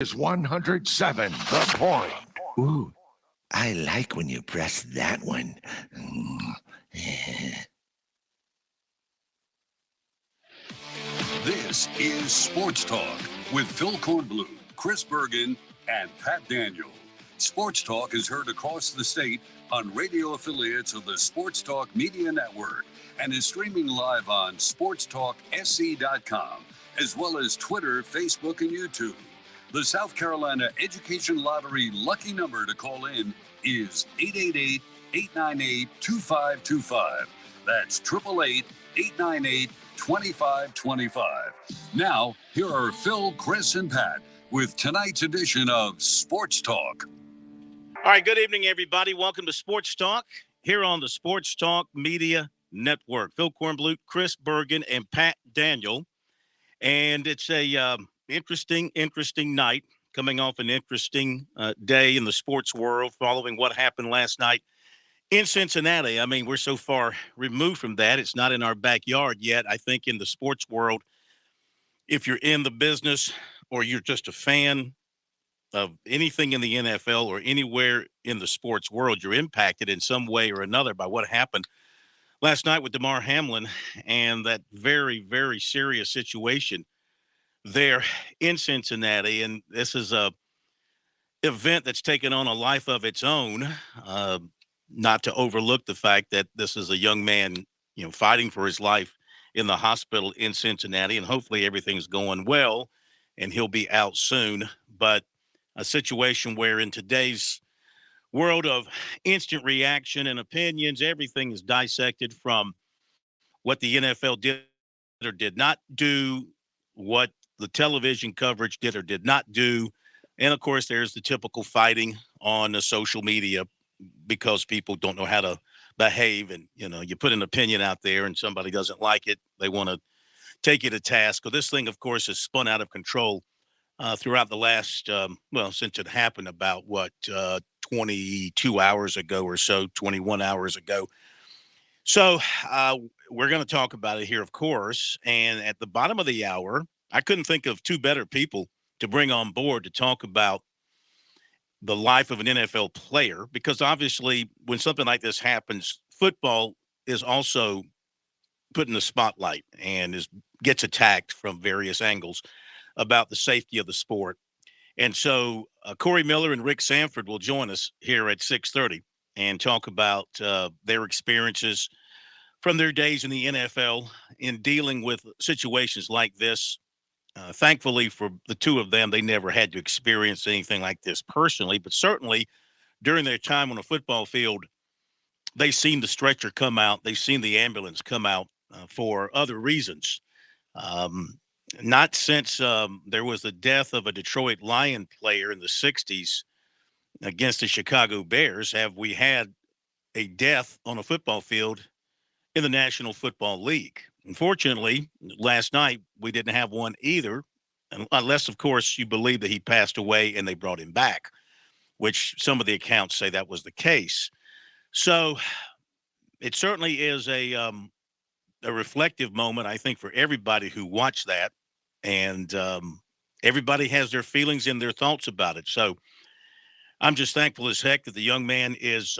is 107 the point. Ooh, I like when you press that one. This is Sports Talk with Phil Kornblum, Chris Bergen, and Pat Daniel. Sports Talk is heard across the state on radio affiliates of the Sports Talk Media Network and is streaming live on SportsTalkSC.com, as well as Twitter, Facebook, and YouTube. The South Carolina Education Lottery lucky number to call in is 888-898-2525. That's 888-898-2525. Now, here are Phil, Chris, and Pat with tonight's edition of Sports Talk. All right, good evening, everybody. Welcome to Sports Talk here on the Sports Talk Media Network. Phil Kornblum, Chris Bergen, and Pat Daniel. And it's a interesting night, coming off an interesting day in the sports world following what happened last night in Cincinnati. I mean, we're so far removed from that. It's not in our backyard yet. I think in the sports world, if you're in the business or you're just a fan of anything in the NFL or anywhere in the sports world, you're impacted in some way or another by what happened last night with Damar Hamlin and that very, very serious situation there in Cincinnati. And this is a event that's taken on a life of its own, not to overlook the fact that this is a young man, fighting for his life in the hospital in Cincinnati, and hopefully everything's going well and he'll be out soon. But a situation where in today's world of instant reaction and opinions, everything is dissected from what the NFL did or did not do, what the television coverage did or did not do. And of course, there's the typical fighting on the social media because people don't know how to behave. And, you put an opinion out there and somebody doesn't like it. They want to take you to task. Well, this thing, of course, has spun out of control throughout the last, since it happened about 22 hours ago or so, 21 hours ago. So we're going to talk about it here, of course. And at the bottom of the hour, I couldn't think of two better people to bring on board to talk about the life of an NFL player, because obviously when something like this happens, football is also put in the spotlight and gets attacked from various angles about the safety of the sport. And so Corey Miller and Rick Sanford will join us here at 6:30 and talk about their experiences from their days in the NFL in dealing with situations like this. Thankfully for the two of them, they never had to experience anything like this personally, but certainly during their time on a football field, they've seen the stretcher come out. They've seen the ambulance come out for other reasons. Not since there was the death of a Detroit Lion player in the 60s against the Chicago Bears have we had a death on a football field in the National Football League. Unfortunately, last night we didn't have one either, unless, of course, you believe that he passed away and they brought him back, which some of the accounts say that was the case. So it certainly is a reflective moment, I think, for everybody who watched that. And everybody has their feelings and their thoughts about it. So I'm just thankful as heck that the young man is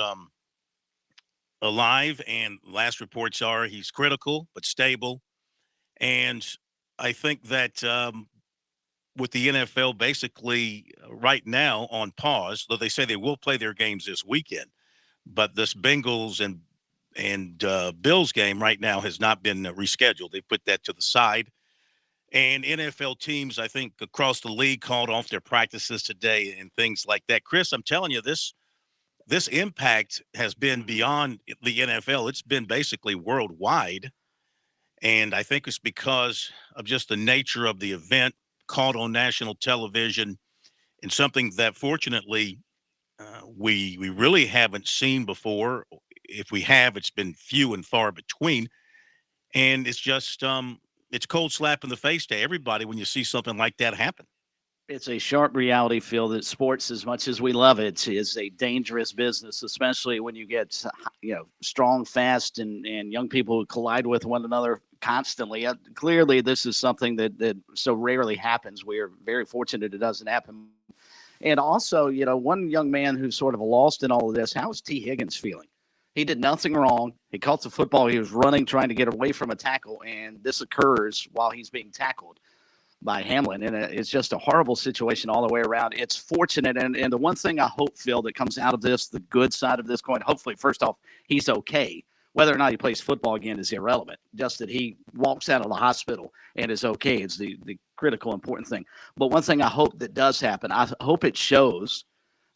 alive. And last reports are he's critical but stable. And I think that with the NFL basically right now on pause, though they say they will play their games this weekend, but this Bengals and Bills game right now has not been rescheduled. They put that to the side. And NFL teams, I think, across the league called off their practices today and things like that. Chris, I'm telling you, this impact has been beyond the NFL. It's been basically worldwide. And I think it's because of just the nature of the event caught on national television and something that fortunately we really haven't seen before. If we have, it's been few and far between. And it's just it's cold slap in the face to everybody when you see something like that happen. It's a sharp reality, Phil, that sports, as much as we love it, is a dangerous business, especially when you get strong, fast, and young people who collide with one another constantly. Clearly, this is something that so rarely happens. We are very fortunate it doesn't happen. And also, one young man who's sort of lost in all of this, how is T. Higgins feeling? He did nothing wrong. He caught the football. He was running, trying to get away from a tackle, and this occurs while he's being tackled by Hamlin. And it's just a horrible situation all the way around. It's fortunate. And the one thing I hope, Phil, that comes out of this, the good side of this coin, hopefully, first off, he's okay. Whether or not he plays football again is irrelevant. Just that he walks out of the hospital and is okay is the critical, important thing. But one thing I hope that does happen, I hope it shows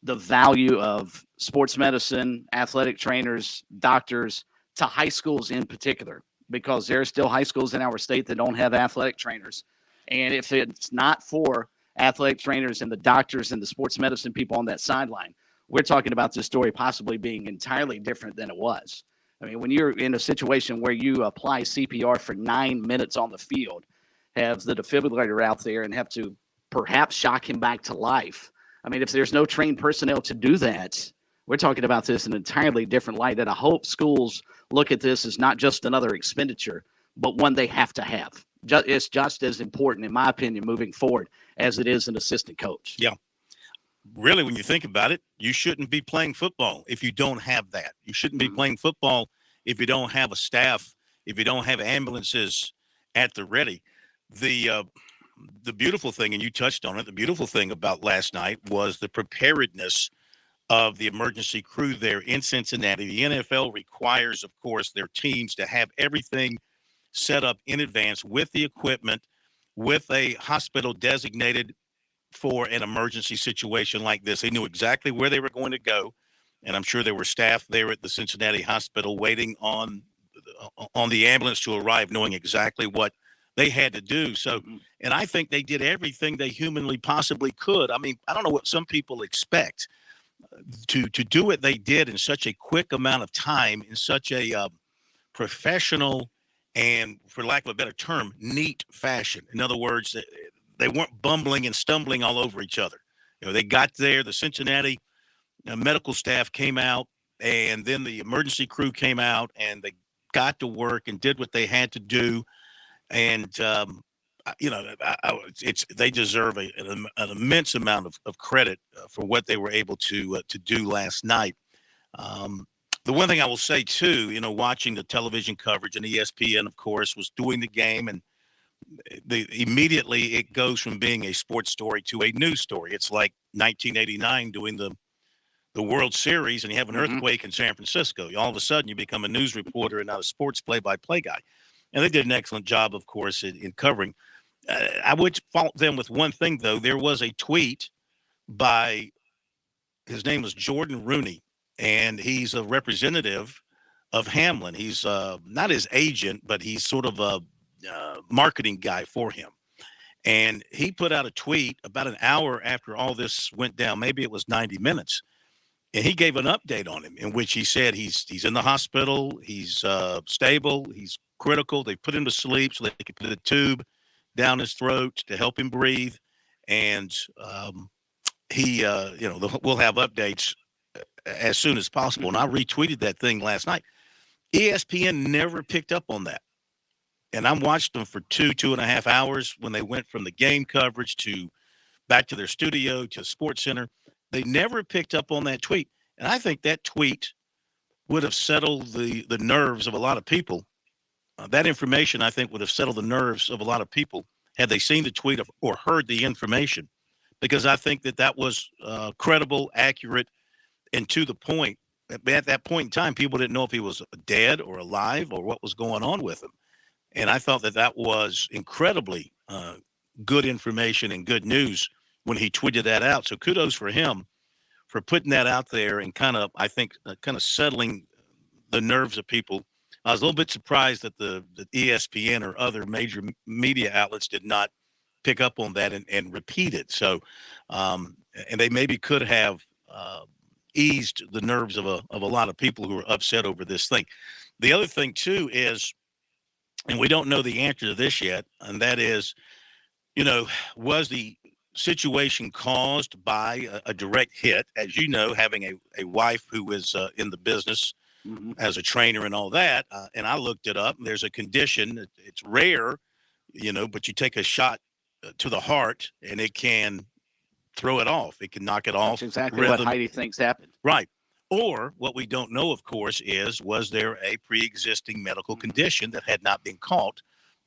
the value of sports medicine, athletic trainers, doctors, to high schools in particular, because there are still high schools in our state that don't have athletic trainers. And if it's not for athletic trainers and the doctors and the sports medicine people on that sideline, we're talking about this story possibly being entirely different than it was. I mean, when you're in a situation where you apply CPR for 9 minutes on the field, have the defibrillator out there and have to perhaps shock him back to life. I mean, if there's no trained personnel to do that, we're talking about this in an entirely different light. And I hope schools look at this as not just another expenditure, but one they have to have. It's just as important, in my opinion, moving forward as it is an assistant coach. Yeah. Really, when you think about it, you shouldn't be playing football if you don't have that. You shouldn't be playing football if you don't have a staff, if you don't have ambulances at the ready. The beautiful thing, and you touched on it, the beautiful thing about last night was the preparedness of the emergency crew there in Cincinnati. The NFL requires, of course, their teams to have everything set up in advance with the equipment, with a hospital designated for an emergency situation like this. They knew exactly where they were going to go, and I'm sure there were staff there at the Cincinnati hospital waiting on the ambulance to arrive, knowing exactly what they had to do. So, and I think they did everything they humanly possibly could. I mean, I don't know what some people expect. To do what they did in such a quick amount of time, in such a professional and, for lack of a better term, neat fashion. In other words, they weren't bumbling and stumbling all over each other. They got there, the Cincinnati medical staff came out, and then the emergency crew came out, and they got to work and did what they had to do. And, they deserve an immense amount of credit for what they were able to do last night. The one thing I will say, too, watching the television coverage, and ESPN, of course, was doing the game, and immediately it goes from being a sports story to a news story. It's like 1989 doing the World Series, and you have an earthquake in San Francisco. All of a sudden, you become a news reporter and not a sports play-by-play guy. And they did an excellent job, of course, in covering. I would fault them with one thing, though. There was a tweet by, his name was Jordan Rooney, and he's a representative of Hamlin. He's not his agent, but he's sort of a marketing guy for him. And he put out a tweet about an hour after all this went down. Maybe it was 90 minutes. And he gave an update on him in which he said he's in the hospital. He's stable. He's critical. They put him to sleep so they could put a tube down his throat to help him breathe. And we'll have updates as soon as possible. And I retweeted that thing last night. ESPN never picked up on that. And I watched them for 2.5 hours when they went from the game coverage to back to their studio to Sports Center. They never picked up on that tweet. And I think that tweet would have settled the nerves of a lot of people. That information, I think, would have settled the nerves of a lot of people had they seen the tweet or heard the information, because I think that was credible, accurate, and to the point. At that point in time, people didn't know if he was dead or alive or what was going on with him. And I thought that was incredibly good information and good news when he tweeted that out. So kudos for him for putting that out there and kind of settling the nerves of people. I was a little bit surprised that the ESPN or other major media outlets did not pick up on that and repeat it. So, and they maybe could have eased the nerves of a lot of people who are upset over this thing. The other thing, too, is, and we don't know the answer to this yet, and that is, was the situation caused by a direct hit? As you know, having a wife who is in the business, as a trainer and all that. And I looked it up. There's a condition. It's rare, but you take a shot to the heart and it can throw it off. It can knock it off. That's exactly what Heidi thinks happened. Right. Or what we don't know, of course, was there a pre-existing medical condition that had not been caught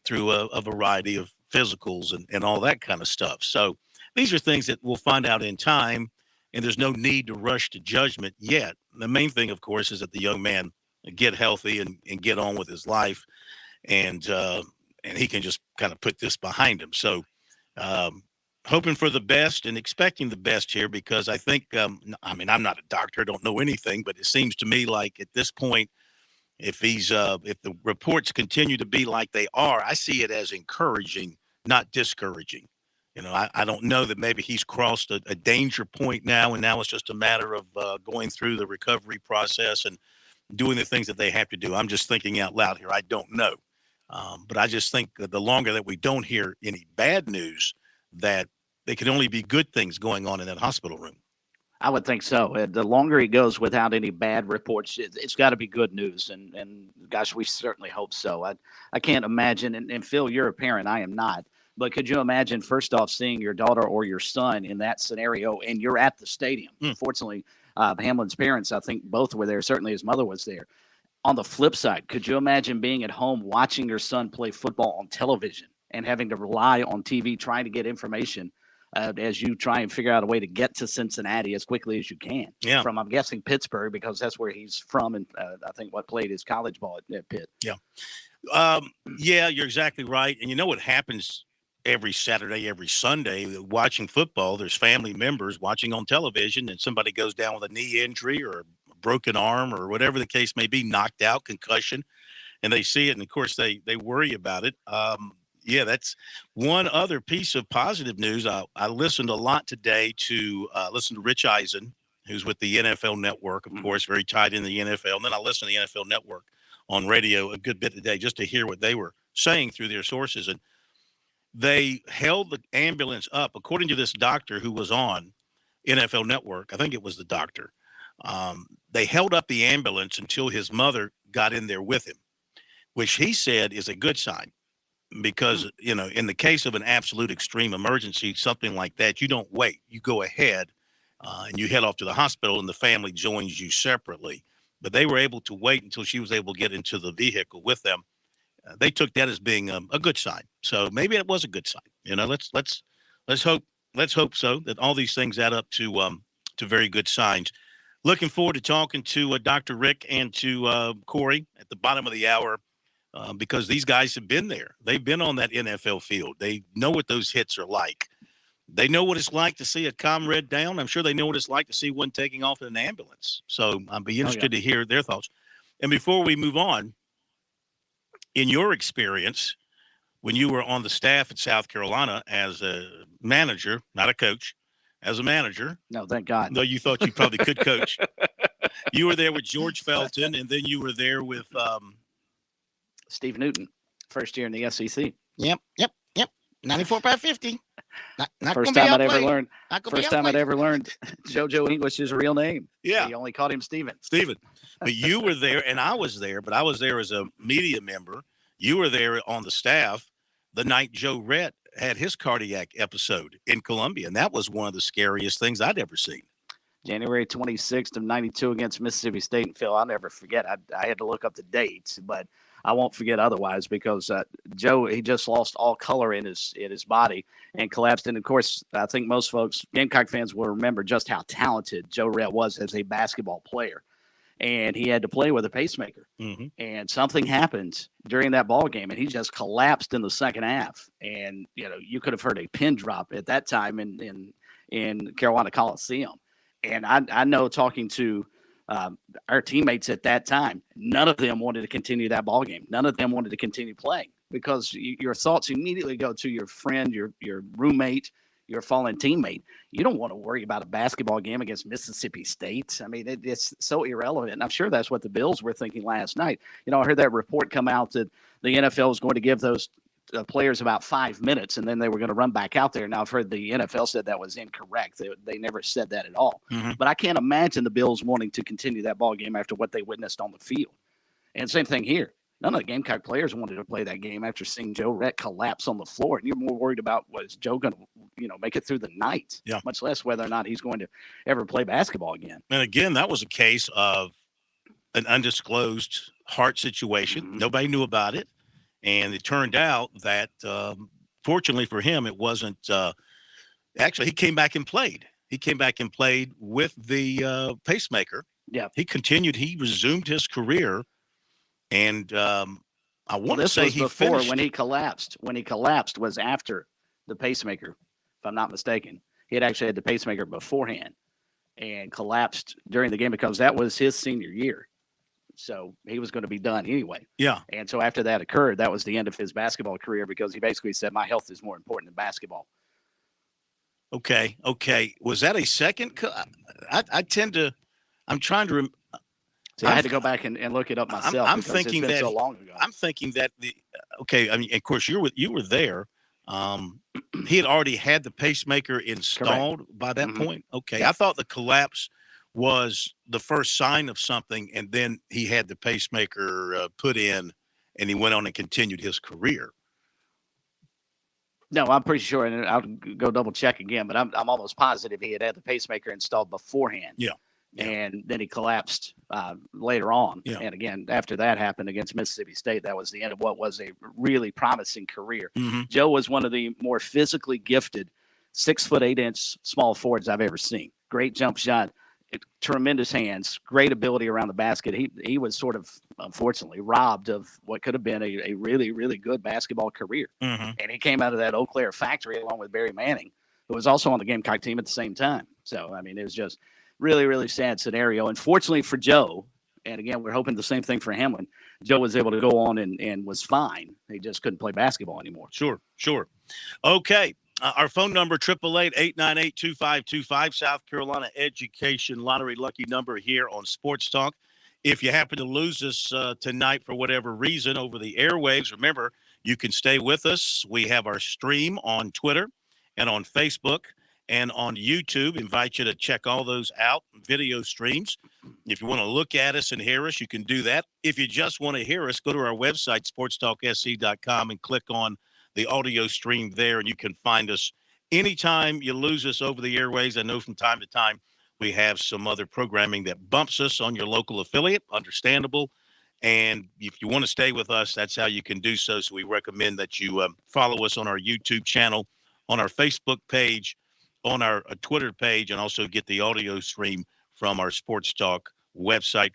through a variety of physicals and all that kind of stuff. So these are things that we'll find out in time, and there's no need to rush to judgment yet. The main thing, of course, is that the young man get healthy and get on with his life, and he can just kind of put this behind him. So hoping for the best and expecting the best here, because I think, I'm not a doctor, I don't know anything, but it seems to me like at this point, if the reports continue to be like they are, I see it as encouraging, not discouraging. I don't know that maybe he's crossed a danger point now, and now it's just a matter of going through the recovery process and doing the things that they have to do. I'm just thinking out loud here. I don't know. But I just think that the longer that we don't hear any bad news, that there can only be good things going on in that hospital room. I would think so. The longer he goes without any bad reports, it's got to be good news. And gosh, we certainly hope so. I can't imagine. And Phil, you're a parent. I am not. But could you imagine, first off, seeing your daughter or your son in that scenario, and you're at the stadium? Fortunately, Hamlin's parents, I think both were there. Certainly his mother was there. On the flip side, could you imagine being at home watching your son play football on television and having to rely on TV, trying to get information as you try and figure out a way to get to Cincinnati as quickly as you can? Yeah. From, I'm guessing, Pittsburgh, because that's where he's from, and I think played his college ball at Pitt. Yeah. Yeah, you're exactly right. And what happens every Saturday, every Sunday, watching football, there's family members watching on television, and somebody goes down with a knee injury or a broken arm or whatever the case may be, knocked out, concussion, and they see it, and of course they worry about it. Yeah, that's one other piece of positive news. I listened a lot today to Rich Eisen, who's with the NFL Network, of course, very tied in the NFL. And then I listened to the NFL Network on radio a good bit today just to hear what they were saying through their sources. And they held the ambulance up, according to this doctor who was on NFL Network. I think it was the doctor. They held up the ambulance until his mother got in there with him, which he said is a good sign, because, in the case of an absolute extreme emergency, something like that, you don't wait. You go ahead and you head off to the hospital, and the family joins you separately. But they were able to wait until she was able to get into the vehicle with them. They took that as being a good sign. So maybe it was a good sign. Let's hope so, that all these things add up to very good signs. Looking forward to talking to Dr. Rick and to Corey at the bottom of the hour, because these guys have been there. They've been on that NFL field. They know what those hits are like. They know what it's like to see a comrade down. I'm sure they know what it's like to see one taking off in an ambulance. So I'd be interested to hear their thoughts. And before we move on, in your experience, when you were on the staff at South Carolina as a manager, not a coach, as a manager. No, thank God. Though you thought you probably could coach. You were there with George Felton, and then you were there with Steve Newton, first year in the SEC. Yep. 94 by 50. First time I'd ever learned JoJo English's real name. Yeah. He only called him Steven. But you were there, and I was there, but I was there as a media member. You were there on the staff the night Joe Rett had his cardiac episode in Columbia, and that was one of the scariest things I'd ever seen. January 26th of 92 against Mississippi State. And Phil, I'll never forget. I had to look up the dates, but I won't forget otherwise, because Joe, he just lost all color in his body and collapsed. And of course, I think most folks, Gamecock fans, will remember just how talented Joe Rett was as a basketball player. And he had to play with a pacemaker. Mm-hmm. And something happened during that ball game, and he just collapsed in the second half. And you could have heard a pin drop at that time in Carolina Coliseum. And I know, talking to our teammates at that time, none of them wanted to continue that ball game. None of them wanted to continue playing, because your thoughts immediately go to your friend, your roommate, your fallen teammate. You don't want to worry about a basketball game against Mississippi State. I mean, it's so irrelevant. And I'm sure that's what the Bills were thinking last night. I heard that report come out that the NFL is going to give those players about 5 minutes, and then they were going to run back out there. Now, I've heard the NFL said that was incorrect. They never said that at all. Mm-hmm. But I can't imagine the Bills wanting to continue that ball game after what they witnessed on the field. And same thing here. None of the Gamecock players wanted to play that game after seeing Joe Rett collapse on the floor. And you're more worried about, was Joe going to, make it through the night, much less whether or not he's going to ever play basketball again. And again, that was a case of an undisclosed heart situation. Mm-hmm. Nobody knew about it. And it turned out that, fortunately for him, it wasn't actually, he came back and played. He came back and played with the pacemaker. Yeah. He resumed his career. And I want to say he finished when he collapsed. When he collapsed was after the pacemaker, if I'm not mistaken. He had actually had the pacemaker beforehand and collapsed during the game because that was his senior year. So he was going to be done anyway. Yeah. And so after that occurred, that was the end of his basketball career because he basically said, my health is more important than basketball. Okay. Was that a second? I'm trying to See, I had to go back and look it up myself. I'm thinking it's been that so long ago. I'm thinking that I mean, of course, you were there. He had already had the pacemaker installed by that point. Okay, I thought the collapse was the first sign of something, and then he had the pacemaker put in, and he went on and continued his career. No, I'm pretty sure, and I'll go double check again, but I'm almost positive he had the pacemaker installed beforehand. Yeah. And then he collapsed later on. Yeah. And again, after that happened against Mississippi State, that was the end of what was a really promising career. Mm-hmm. Joe was one of the more physically gifted 6'8" small forwards I've ever seen. Great jump shot, tremendous hands, great ability around the basket. He was sort of, unfortunately, robbed of what could have been a really, really good basketball career. Mm-hmm. And he came out of that Eau Claire factory along with Barry Manning, who was also on the Gamecock team at the same time. So, I mean, it was just really, really sad scenario. Unfortunately for Joe, and again, we're hoping the same thing for Hamlin, Joe was able to go on and was fine. He just couldn't play basketball anymore. Sure. Okay. Our phone number, 888-898-2525, South Carolina Education Lottery lucky number here on Sports Talk. If you happen to lose us tonight for whatever reason over the airwaves, remember, you can stay with us. We have our stream on Twitter and on Facebook and on YouTube. Invite you to check all those out, video streams. If you want to look at us and hear us, you can do that. If you just want to hear us, go to our website, SportsTalkSC.com, and click on the audio stream there, and you can find us anytime you lose us over the airways. I know from time to time we have some other programming that bumps us on your local affiliate, understandable. And if you want to stay with us, that's how you can do so. So we recommend that you follow us on our YouTube channel, on our Facebook page, on our Twitter page, and also get the audio stream from our Sports Talk website.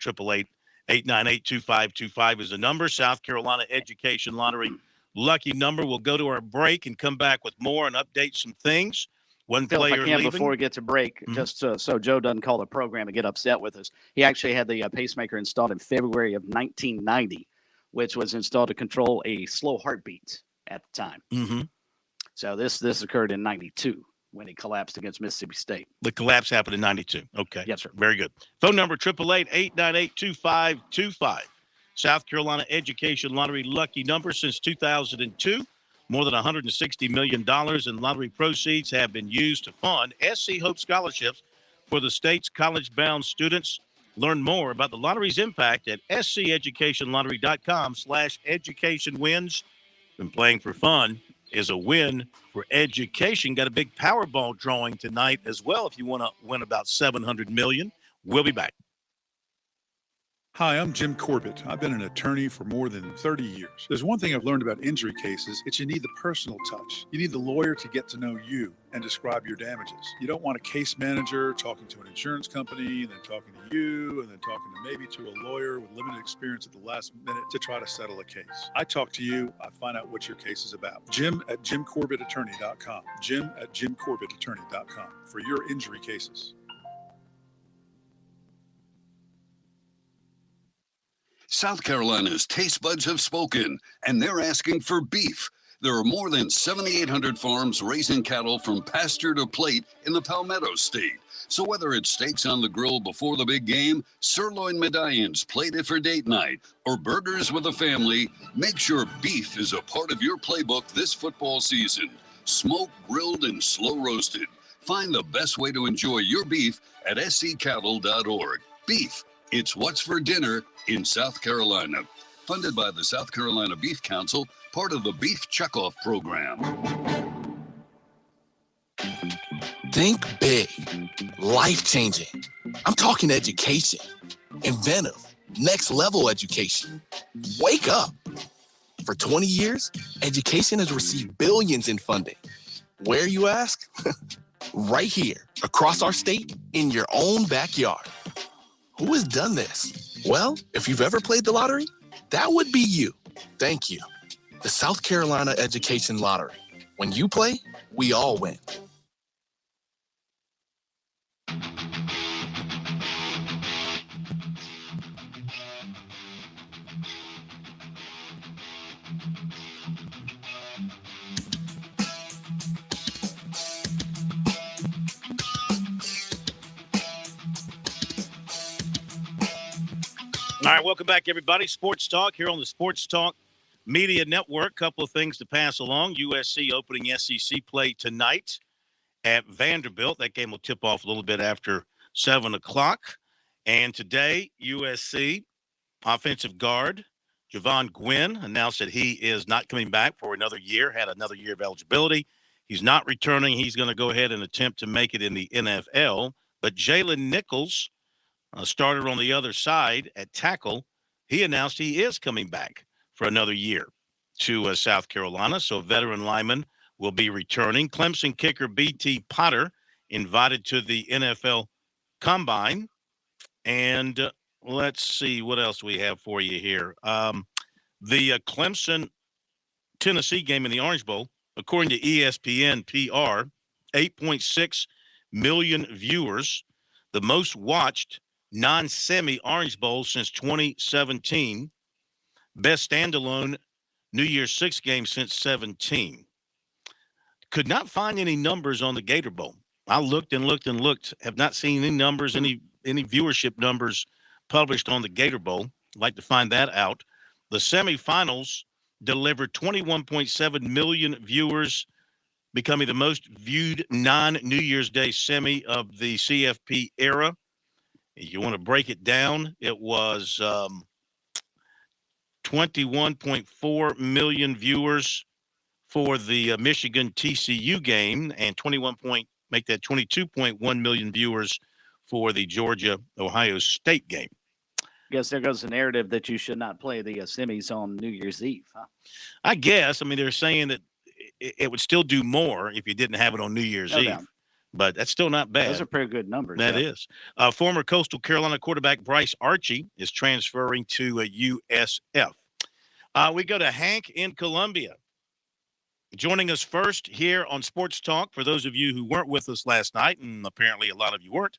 888-898-2525 is the number. South Carolina Education Lottery lucky number. We'll go to our break and come back with more and update some things. One Phil, player if I can, leaving. before we get to break, just so Joe doesn't call the program and get upset with us, he actually had the pacemaker installed in February of 1990, which was installed to control a slow heartbeat at the time. Mm-hmm. So this occurred in 92 when he collapsed against Mississippi State. The collapse happened in 92. Okay. Yes, sir. Very good. Phone number, 888-898-2525. South Carolina Education Lottery lucky number since 2002. More than $160 million in lottery proceeds have been used to fund SC Hope scholarships for the state's college-bound students. Learn more about the lottery's impact at sceducationlottery.com/educationwins. Been playing for fun is a win for education. Got a big Powerball drawing tonight as well if you want to win about $700 million. We'll be back. Hi, I'm Jim Corbett. I've been an attorney for more than 30 years. There's one thing I've learned about injury cases. It's you need the personal touch. You need the lawyer to get to know you and describe your damages. You don't want a case manager talking to an insurance company and then talking to you and then talking to maybe to a lawyer with limited experience at the last minute to try to settle a case. I talk to you. I find out what your case is about. Jim at JimCorbettAttorney.com. Jim at JimCorbettAttorney.com for your injury cases. South Carolina's taste buds have spoken, and they're asking for beef. There are more than 7,800 farms raising cattle from pasture to plate in the Palmetto State. So whether it's steaks on the grill before the big game, sirloin medallions plated for date night, or burgers with the family, make sure beef is a part of your playbook this football season. Smoked, grilled, and slow roasted. Find the best way to enjoy your beef at sccattle.org. Beef, it's what's for dinner in South Carolina. Funded by the South Carolina Beef Council, part of the Beef Checkoff program. Think big, life-changing. I'm talking education, inventive, next-level education. Wake up. For 20 years, education has received billions in funding. Where, you ask? Right here, across our state, in your own backyard. Who has done this? Well, if you've ever played the lottery, that would be you. Thank you. The South Carolina Education Lottery. When you play, we all win. All right, welcome back, everybody. Sports Talk here on the Sports Talk Media Network. Couple of things to pass along. USC opening SEC play tonight at Vanderbilt. That game will tip off a little bit after 7 o'clock. And today, USC offensive guard Javon Gwynn announced that he is not coming back for another year, had another year of eligibility. He's not returning. He's going to go ahead and attempt to make it in the NFL. But Jalen Nichols, starter on the other side at tackle, he announced he is coming back for another year to South Carolina. So a veteran lineman will be returning. Clemson kicker B.T. Potter invited to the NFL Combine. And let's see what else we have for you here. The Clemson-Tennessee game in the Orange Bowl, according to ESPN PR, 8.6 million viewers, the most watched non-semi Orange Bowl since 2017. Best standalone New Year's Six game since 17. Could not find any numbers on the Gator Bowl. I looked and looked and looked, have not seen any numbers, any viewership numbers published on the Gator Bowl. I'd like to find that out. The semifinals delivered 21.7 million viewers, becoming the most viewed non-New Year's Day semi of the CFP era. If you want to break it down, it was 21.4 million viewers for the Michigan TCU game, and 22.1 million viewers for the Georgia-Ohio State game. I guess there goes the narrative that you should not play the semis on New Year's Eve, huh? I guess. I mean, they're saying that it would still do more if you didn't have it on New Year's Eve. Doubt. But that's still not bad. Those are pretty good numbers. That is. Former Coastal Carolina quarterback Bryce Archie is transferring to USF. We go to Hank in Columbia. Joining us first here on Sports Talk, for those of you who weren't with us last night, and apparently a lot of you weren't,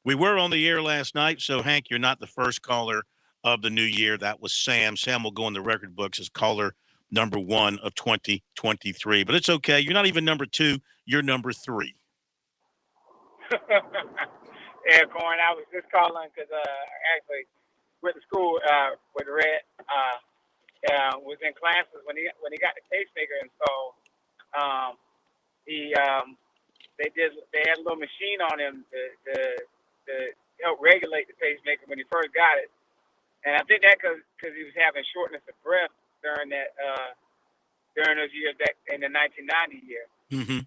we were on the air last night, so Hank, you're not the first caller of the new year. That was Sam. Sam will go in the record books as caller number 1 of 2023. But it's okay. You're not even number 2. You're number 3. Yeah, Corn, I was just calling because actually went to school with Red. Was in classes when he got the pacemaker installed. They had a little machine on him to help regulate the pacemaker when he first got it, and I think that because he was having shortness of breath during those years back in the 1990 year. Mm-hmm.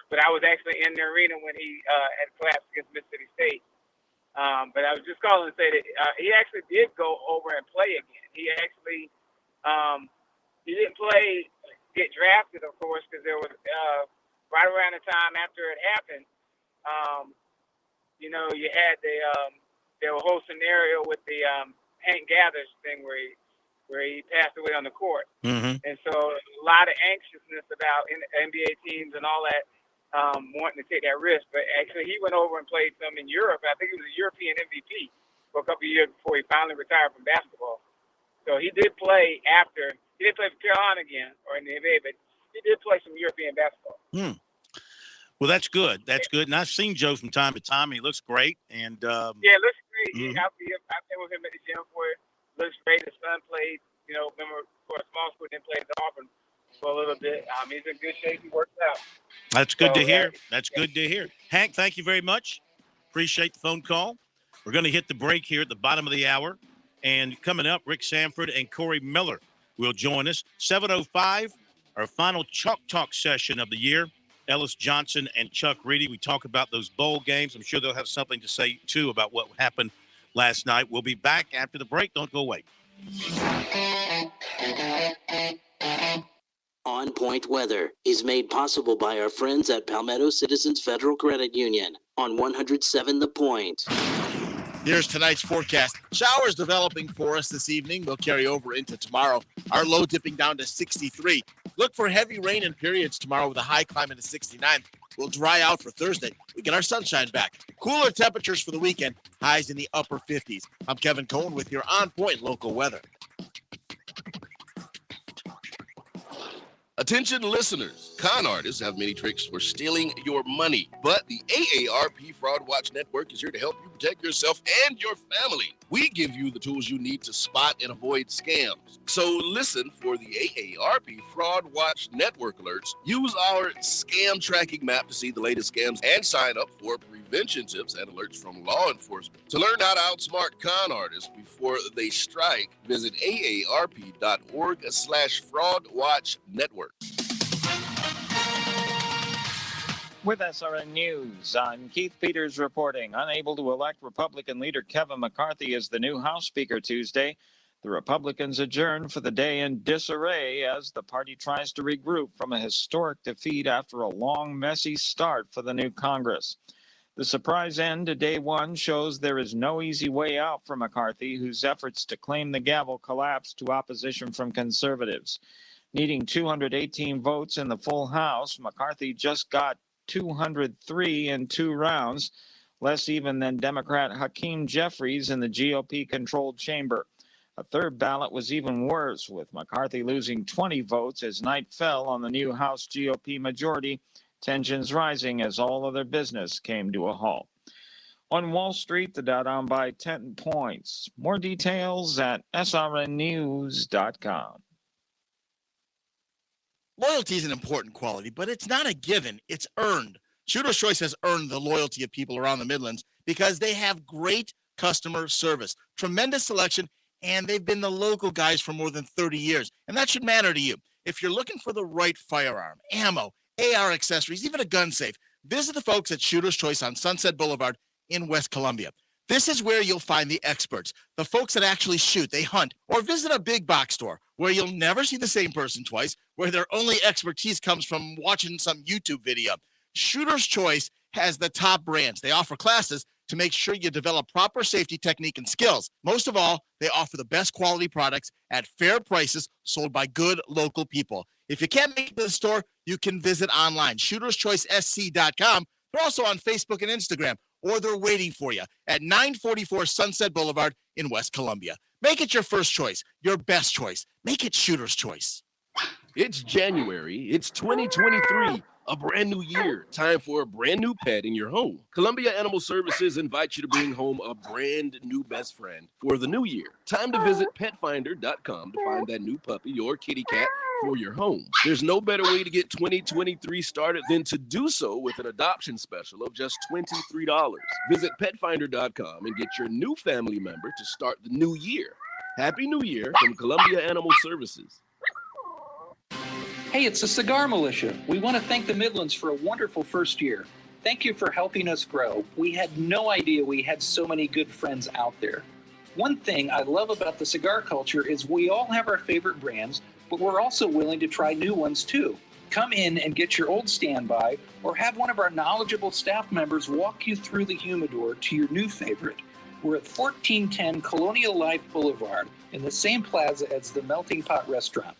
But I was actually in the arena when he had collapsed against Mississippi State. But I was just calling to say that he actually did go over and play again. He actually he didn't get drafted, of course, because there was right around the time after it happened. You had the whole scenario with the Hank Gathers thing where he passed away on the court. Mm-hmm. And so a lot of anxiousness about NBA teams and all that wanting to take that risk. But actually he went over and played some in Europe. I think he was a European MVP for a couple of years before he finally retired from basketball. So he did play after. He didn't play for Carolina again or in the NBA, but did play some European basketball. Well, that's good. That's good. And I've seen Joe from time to time. He looks great. And yeah, it looks great. Mm-hmm. I've been with him at the gym for it. Looks great. His son played, remember, for a small school, then played at Auburn for a little bit. He's in good shape. He works out. That's good to hear. That's good to hear. Hank, thank you very much. Appreciate the phone call. We're going to hit the break here at the bottom of the hour. And coming up, Rick Sanford and Corey Miller will join us. 7:05, our final Chalk Talk session of the year. Ellis Johnson and Chuck Reedy. We talk about those bowl games. I'm sure they'll have something to say, too, about what happened last night. We'll be back after the break. Don't go away. On Point Weather is made possible by our friends at Palmetto Citizens Federal Credit Union on 107 The Point. Here's tonight's forecast. Showers developing for us this evening. They'll carry over into tomorrow. Our low dipping down to 63. Look for heavy rain in periods tomorrow with a high climbing to 69. We'll dry out for Thursday. We get our sunshine back. Cooler temperatures for the weekend. Highs in the upper 50s. I'm Kevin Cohen with your On Point local weather. Attention listeners, con artists have many tricks for stealing your money, but the AARP Fraud Watch Network is here to help you protect yourself and your family. We give you the tools you need to spot and avoid scams. So listen for the AARP Fraud Watch Network alerts. Use our scam tracking map to see the latest scams and sign up for prevention tips and alerts from law enforcement. To learn how to outsmart con artists before they strike, visit aarp.org/fraudwatchnetwork. With SRN News, I'm Keith Peters reporting. Unable to elect Republican leader Kevin McCarthy as the new House Speaker Tuesday, the Republicans adjourn for the day in disarray as the party tries to regroup from a historic defeat after a long, messy start for the new Congress. The surprise end to day one shows there is no easy way out for McCarthy, whose efforts to claim the gavel collapsed to opposition from conservatives. Needing 218 votes in the full House, McCarthy just got 203 in 2 rounds, less even than Democrat Hakeem Jeffries in the GOP-controlled chamber. A third ballot was even worse, with McCarthy losing 20 votes as night fell on the new House GOP majority, tensions rising as all other business came to a halt. On Wall Street, the Dow down by 10 points. More details at srnnews.com. Loyalty is an important quality, but it's not a given. It's earned. Shooter's Choice has earned the loyalty of people around the Midlands because they have great customer service, tremendous selection, and they've been the local guys for more than 30 years. And that should matter to you. If you're looking for the right firearm, ammo, AR accessories, even a gun safe, visit the folks at Shooter's Choice on Sunset Boulevard in West Columbia. This is where you'll find the experts, the folks that actually shoot, they hunt, or visit a big box store where you'll never see the same person twice, where their only expertise comes from watching some YouTube video. Shooter's Choice has the top brands. They offer classes to make sure you develop proper safety technique and skills. Most of all, they offer the best quality products at fair prices sold by good local people. If you can't make it to the store, you can visit online, shooterschoicesc.com. They're also on Facebook and Instagram, or they're waiting for you at 944 Sunset Boulevard in West Columbia. Make it your first choice, your best choice. Make it Shooter's Choice. It's January. It's 2023. A brand new year. Time for a brand new pet in your home. Columbia Animal Services invites you to bring home a brand new best friend for the new year. Time to visit petfinder.com to find that new puppy or kitty cat for your home. There's no better way to get 2023 started than to do so with an adoption special of just $23. Visit petfinder.com and get your new family member to start the new year. Happy New Year from Columbia Animal Services. Hey, it's the Cigar Militia. We want to thank the Midlands for a wonderful first year. Thank you for helping us grow. We had no idea we had so many good friends out there. One thing I love about the cigar culture is we all have our favorite brands, but we're also willing to try new ones too. Come in and get your old standby, or have one of our knowledgeable staff members walk you through the humidor to your new favorite. We're at 1410 Colonial Life Boulevard in the same plaza as the Melting Pot Restaurant.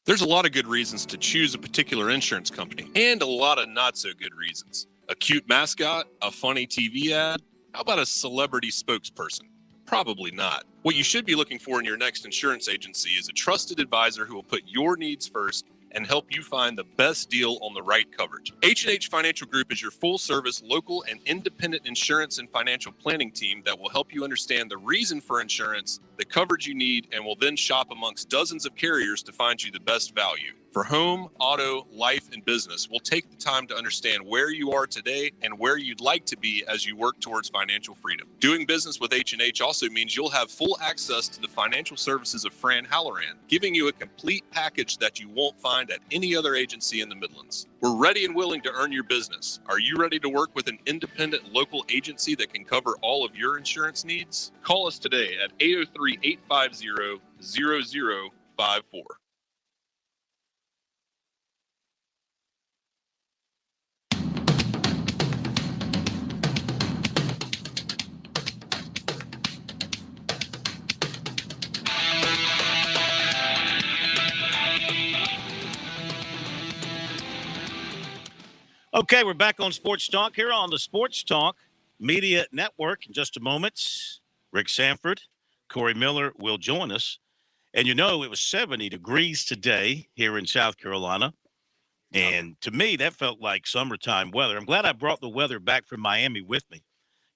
There's a lot of good reasons to choose a particular insurance company, and a lot of not so good reasons. A cute mascot, a funny TV ad, how about a celebrity spokesperson? Probably not. What you should be looking for in your next insurance agency is a trusted advisor who will put your needs first and help you find the best deal on the right coverage. H&H Financial Group is your full-service, local, and independent insurance and financial planning team that will help you understand the reason for insurance, the coverage you need, and will then shop amongst dozens of carriers to find you the best value. For home, auto, life, and business, we'll take the time to understand where you are today and where you'd like to be as you work towards financial freedom. Doing business with H&H also means you'll have full access to the financial services of Fran Halloran, giving you a complete package that you won't find at any other agency in the Midlands. We're ready and willing to earn your business. Are you ready to work with an independent local agency that can cover all of your insurance needs? Call us today at 803-850-0054. Okay, we're back on Sports Talk here on the Sports Talk Media Network. In just a moment, Rick Sanford, Corey Miller will join us. And it was 70 degrees today here in South Carolina. And to me, that felt like summertime weather. I'm glad I brought the weather back from Miami with me.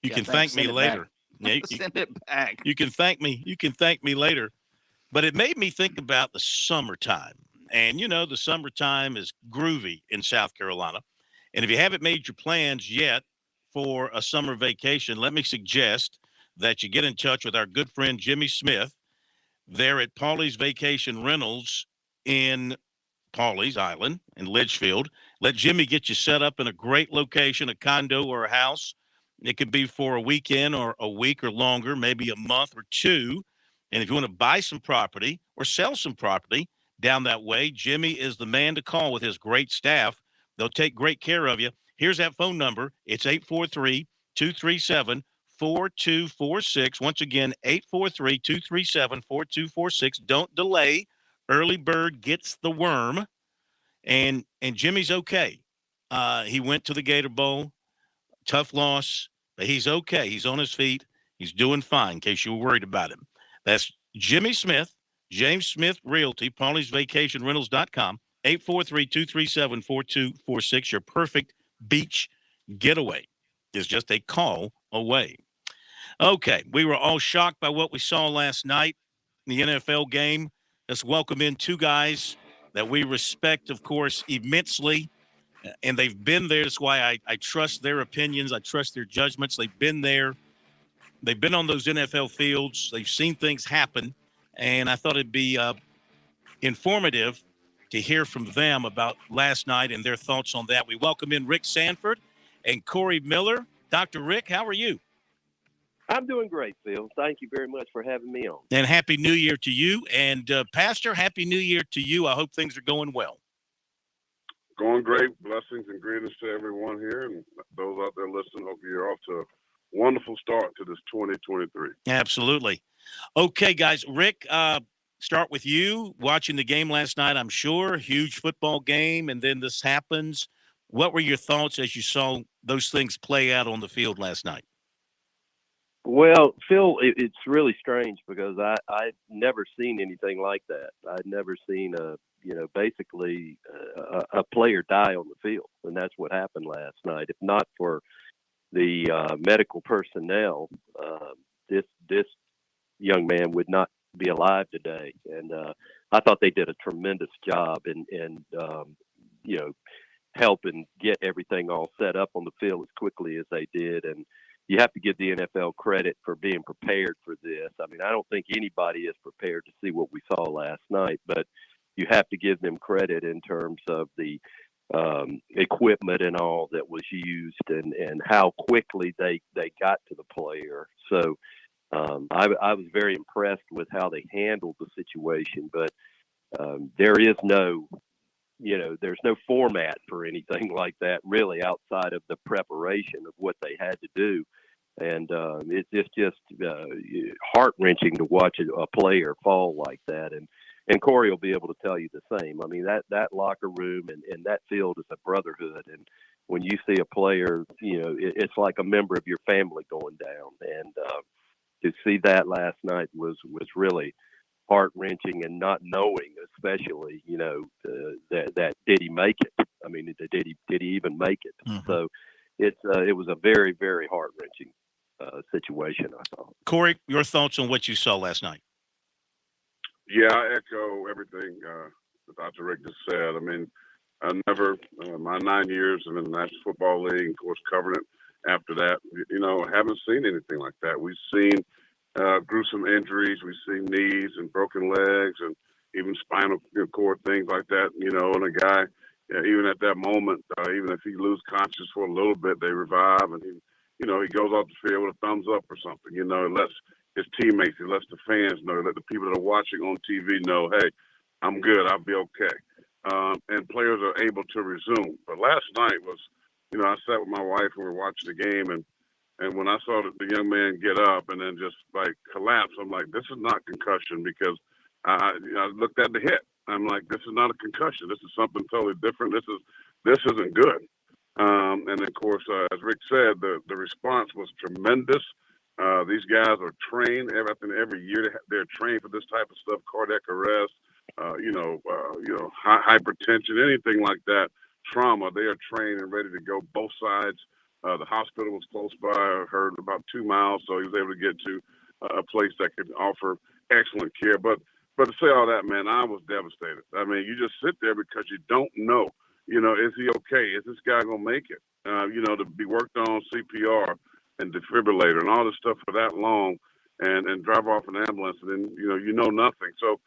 You can thank me later. Yeah, send it back. You can thank me. You can thank me later. But it made me think about the summertime. And, the summertime is groovy in South Carolina. And if you haven't made your plans yet for a summer vacation, let me suggest that you get in touch with our good friend Jimmy Smith there at Pauley's Vacation Rentals in Pauley's Island in Litchfield. Let Jimmy get you set up in a great location, a condo or a house. It could be for a weekend or a week or longer, maybe a month or two. And if you want to buy some property or sell some property down that way, Jimmy is the man to call with his great staff. They'll take great care of you. Here's that phone number. It's 843-237-4246. Once again, 843-237-4246. Don't delay. Early bird gets the worm. And Jimmy's okay. He went to the Gator Bowl. Tough loss, but he's okay. He's on his feet. He's doing fine, in case you were worried about him. That's Jimmy Smith, James Smith Realty, Pauley'sVacationRentals.com. 843-237-4246. Your perfect beach getaway is just a call away. Okay, we were all shocked by what we saw last night in the NFL game. Let's welcome in two guys that we respect, of course, immensely, and they've been there. That's why I trust their opinions. I trust their judgments. They've been there. They've been on those NFL fields. They've seen things happen, and I thought it'd be informative to hear from them about last night and their thoughts on that. We welcome in Rick Sanford and Corey Miller. Dr. Rick, how are you? I'm doing great, Phil. Thank you very much for having me on. And Happy New Year to you. And Pastor, Happy New Year to you. I hope things are going well. Going great. Blessings and greetings to everyone here and those out there listening. Hope you're off to a wonderful start to this 2023. Absolutely. Okay, guys. Rick, start with you. Watching the game last night, I'm sure. Huge football game, and then this happens. What were your thoughts as you saw those things play out on the field last night? Well, Phil, it's really strange because I've never seen anything like that. I'd never seen basically a player die on the field, and that's what happened last night. If not for the medical personnel, this young man would not be alive today. And I thought they did a tremendous job in helping get everything all set up on the field as quickly as they did. And you have to give the NFL credit for being prepared for this. I mean, I don't think anybody is prepared to see what we saw last night, but you have to give them credit in terms of the equipment and all that was used and how quickly they got to the player. So I was very impressed with how they handled the situation, but there is there's no format for anything like that really outside of the preparation of what they had to do. And it's just heart-wrenching to watch a player fall like that. And Corey will be able to tell you the same. I mean, that locker room and that field is a brotherhood. And when you see a player, it's like a member of your family going down. And to see that last night was really heart-wrenching, and not knowing, especially, that did he make it? I mean, did he even make it? Mm-hmm. So it was a very, very heart-wrenching situation, I thought. Corey, your thoughts on what you saw last night? Yeah, I echo everything Dr. Rick just said. I mean, I never, my 9 years in the National Football League, of course, covering it after that, haven't seen anything like that. We've seen gruesome injuries. We've seen knees and broken legs and even spinal cord, things like that, and a guy, even at that moment, even if he loses consciousness for a little bit, they revive, and he goes off the field with a thumbs up or something, it lets his teammates, he lets the fans know, let the people that are watching on TV know, hey, I'm good, I'll be okay. And players are able to resume. But last night was, I sat with my wife and we were watching the game, and when I saw the young man get up and then just like collapse, I'm like, this is not concussion, because I looked at the hit. I'm like, this is not a concussion. This is something totally different. This isn't good. And of course, as Rick said, the response was tremendous. These guys are trained every year. They're trained for this type of stuff, cardiac arrest, hypertension, anything like that, trauma. They are trained and ready to go both sides. The hospital was close by. I heard about 2 miles, so he was able to get to a place that could offer excellent care. But to say all that, man, I was devastated. I mean, you just sit there because you don't know. Is he okay? Is this guy gonna make it? To be worked on CPR and defibrillator and all this stuff for that long, and drive off an ambulance, and then you know nothing. So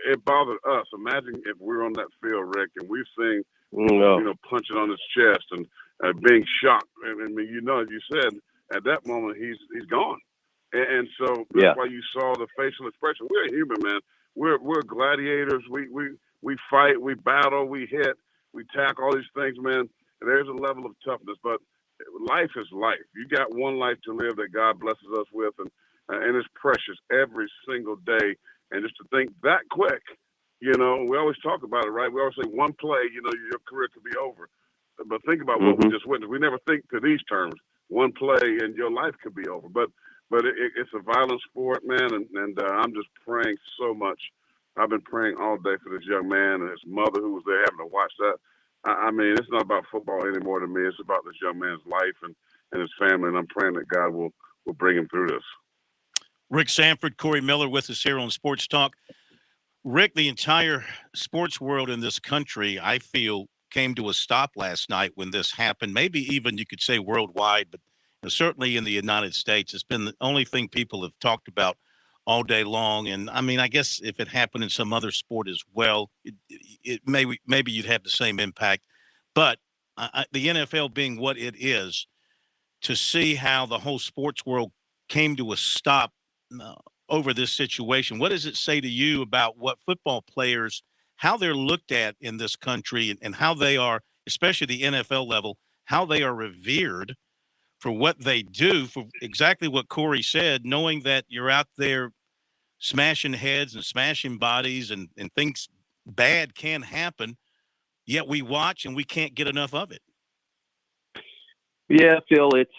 it bothered us. Imagine if we're on that field, Rick, and we've seen punching on his chest and being shocked. And I mean, as you said, at that moment he's gone. And so that's why you saw the facial expression. We're human, man. We're gladiators. We fight, we battle, we hit, we tackle, all these things, man. There's a level of toughness, but life is life. You got one life to live that God blesses us with, and it's precious every single day. And just to think that quick, we always talk about it, right? We always say one play, your career could be over. But think about what we just witnessed. We never think to these terms. One play and your life could be over. But it's a violent sport, man, and I'm just praying so much. I've been praying all day for this young man and his mother who was there having to watch that. I mean, it's not about football anymore to me. It's about this young man's life and his family, and I'm praying that God will bring him through this. Rick Sanford, Corey Miller with us here on Sports Talk. Rick, the entire sports world in this country, I feel, came to a stop last night when this happened. Maybe even you could say worldwide, but certainly in the United States, it's been the only thing people have talked about all day long. And I mean, I guess if it happened in some other sport as well, it maybe you'd have the same impact. But the NFL being what it is, to see how the whole sports world came to a stop over this situation, what does it say to you about what football players, how they're looked at in this country, and how they are, especially the NFL level, how they are revered for what they do, for exactly what Corey said, knowing that you're out there smashing heads and smashing bodies and things bad can happen, yet we watch and we can't get enough of it. Yeah, Phil, it's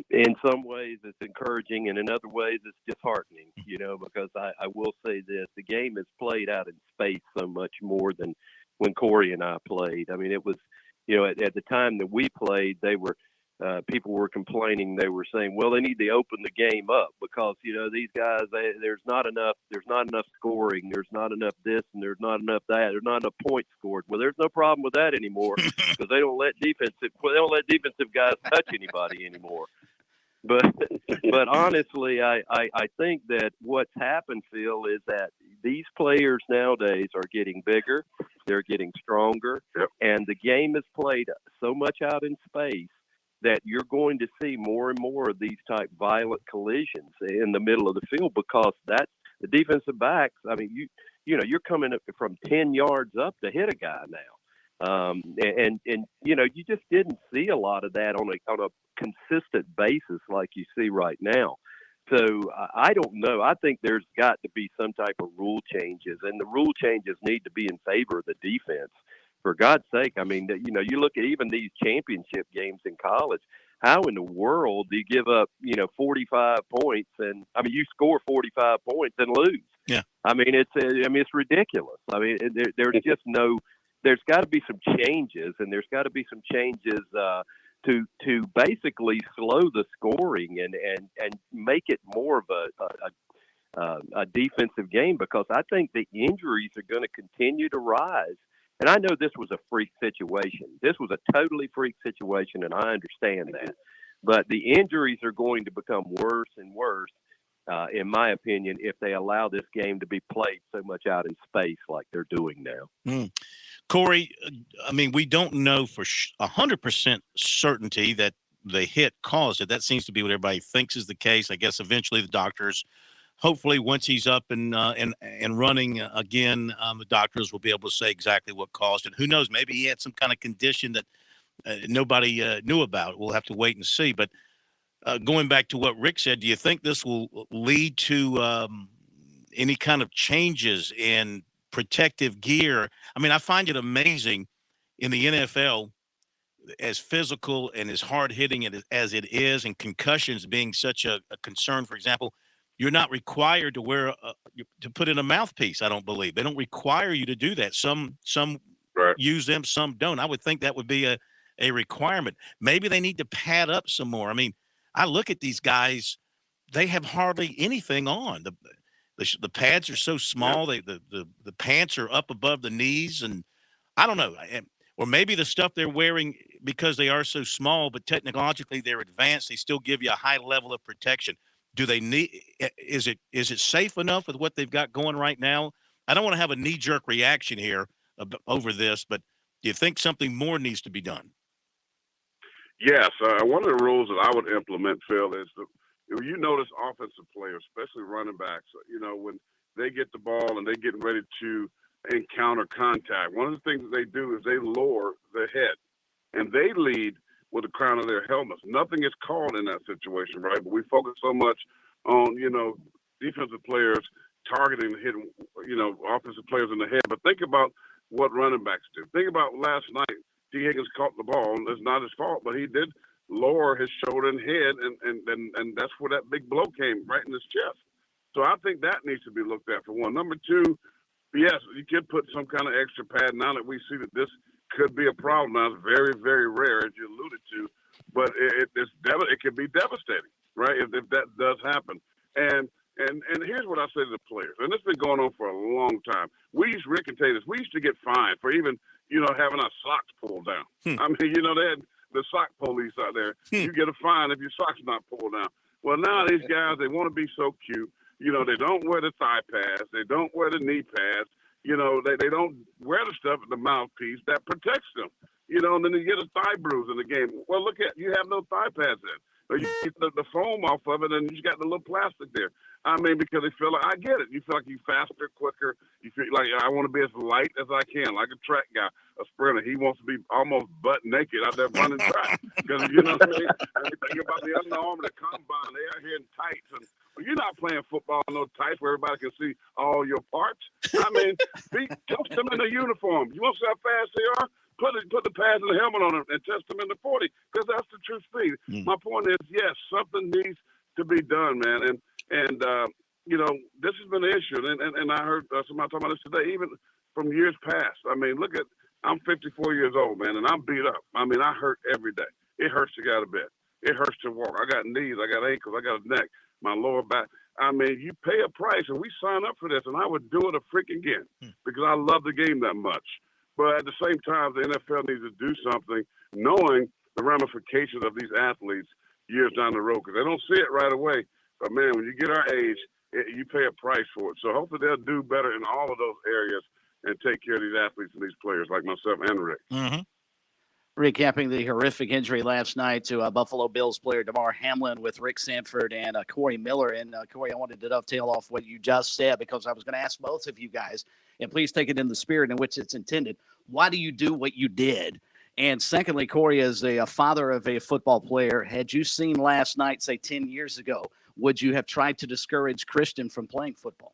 in some ways it's encouraging, and in other ways it's disheartening, because I will say this, the game is played out in space so much more than when Corey and I played. I mean, it was, at the time that we played, people were complaining. They were saying, well, they need to open the game up because, these guys, there's not enough scoring. There's not enough this and there's not enough that. There's not enough points scored. Well, there's no problem with that anymore because they don't let defensive guys touch anybody anymore. But honestly, I think that what's happened, Phil, is that these players nowadays are getting bigger. They're getting stronger. Yep. And the game is played so much out in space that you're going to see more and more of these type violent collisions in the middle of the field because that's the defensive backs. I mean, you're coming up from 10 yards up to hit a guy now. And you just didn't see a lot of that on a consistent basis like you see right now. So I don't know. I think there's got to be some type of rule changes, and the rule changes need to be in favor of the defense. For God's sake, I mean, you look at even these championship games in college. how in the world do you give up, 45 points and you score 45 points and lose? Yeah. It's ridiculous. There's just there's got to be some changes, and there's got to be some changes to basically slow the scoring and make it more of a defensive game, because I think the injuries are going to continue to rise. And I know this was a freak situation. This was a totally freak situation, and I understand that. But the injuries are going to become worse and worse, in my opinion, if they allow this game to be played so much out in space like they're doing now. Corey, we don't know for 100% certainty that the hit caused it. That seems to be what everybody thinks is the case. I guess eventually the doctors, hopefully once he's up and running again, the doctors will be able to say exactly what caused it. Who knows? Maybe he had some kind of condition that nobody knew about. We'll have to wait and see. But going back to what Rick said, do you think this will lead to any kind of changes in protective gear? I find it amazing in the NFL, as physical and as hard-hitting as it is, and concussions being such a concern. For example, you're not required to wear to put in a mouthpiece. I don't believe they don't require you to do that. Some Right. use them, some don't. I would think that would be a requirement. Maybe they need to pad up some more. I look at these guys; they have hardly anything on. The pads are so small. The pants are up above the knees, and I don't know. Or maybe the stuff they're wearing, because they are so small, but technologically they're advanced, they still give you a high level of protection. Do they need? Is it safe enough with what they've got going right now? I don't want to have a knee-jerk reaction here over this, but do you think something more needs to be done? Yes. One of the rules that I would implement, Phil, is you notice offensive players, especially running backs, when they get the ball and they're getting ready to encounter contact, one of the things that they do is they lower their head and they lead with the crown of their helmets. Nothing is called in that situation, right? But we focus so much on, defensive players targeting, hitting, offensive players in the head. But think about what running backs do. Think about last night. T. Higgins caught the ball, and it's not his fault, but he did lower his shoulder and head, and that's where that big blow came, right in his chest. So I think that needs to be looked at, for one. Number two, yes, you could put some kind of extra pad now that we see that this could be a problem. Now, it's very, very rare, as you alluded to, but it can be devastating, right, if that does happen. And here's what I say to the players, and it's been going on for a long time. Rick can tell you this, we used to get fined for even, having our socks pulled down. They had the sock police out there. You get a fine if your socks not pulled down. Well, now these guys, they want to be so cute. They don't wear the thigh pads. They don't wear the knee pads. They don't wear the stuff at the mouthpiece that protects them. And then you get a thigh bruise in the game. Well, you have no thigh pads in. Or you get the foam off of it, and you got the little plastic there. Because they feel like, I get it. You feel like you're faster, quicker. You feel like, I want to be as light as I can, like a track guy, a sprinter. He wants to be almost butt naked out there running track. Because, you know what I mean? And you think about the Under Armour, the combine, they out here in tights. And you're not playing football in no tights where everybody can see all your parts. Coach them in the uniform. You want to see how fast they are? Put the pads and the helmet on them and test them in the 40, because that's the true speed. My point is, yes, something needs to be done, man. And this has been an issue. And I heard somebody talking about this today, even from years past. I'm 54 years old, man, and I'm beat up. I hurt every day. It hurts to get out of bed. It hurts to walk. I got knees, I got ankles, I got a neck, my lower back. You pay a price, and we sign up for this, and I would do it a freaking again because I love the game that much. But at the same time, the NFL needs to do something, knowing the ramifications of these athletes years down the road, because they don't see it right away. But, man, when you get our age, you pay a price for it. So hopefully they'll do better in all of those areas and take care of these athletes and these players like myself and Rick. Recapping the horrific injury last night to Buffalo Bills player Damar Hamlin with Rick Sanford and Corey Miller. And, Corey, I wanted to dovetail off what you just said, because I was going to ask both of you guys, and please take it in the spirit in which it's intended. Why do you do what you did? And secondly, Corey, as a father of a football player, had you seen last night, say 10 years ago, would you have tried to discourage Christian from playing football?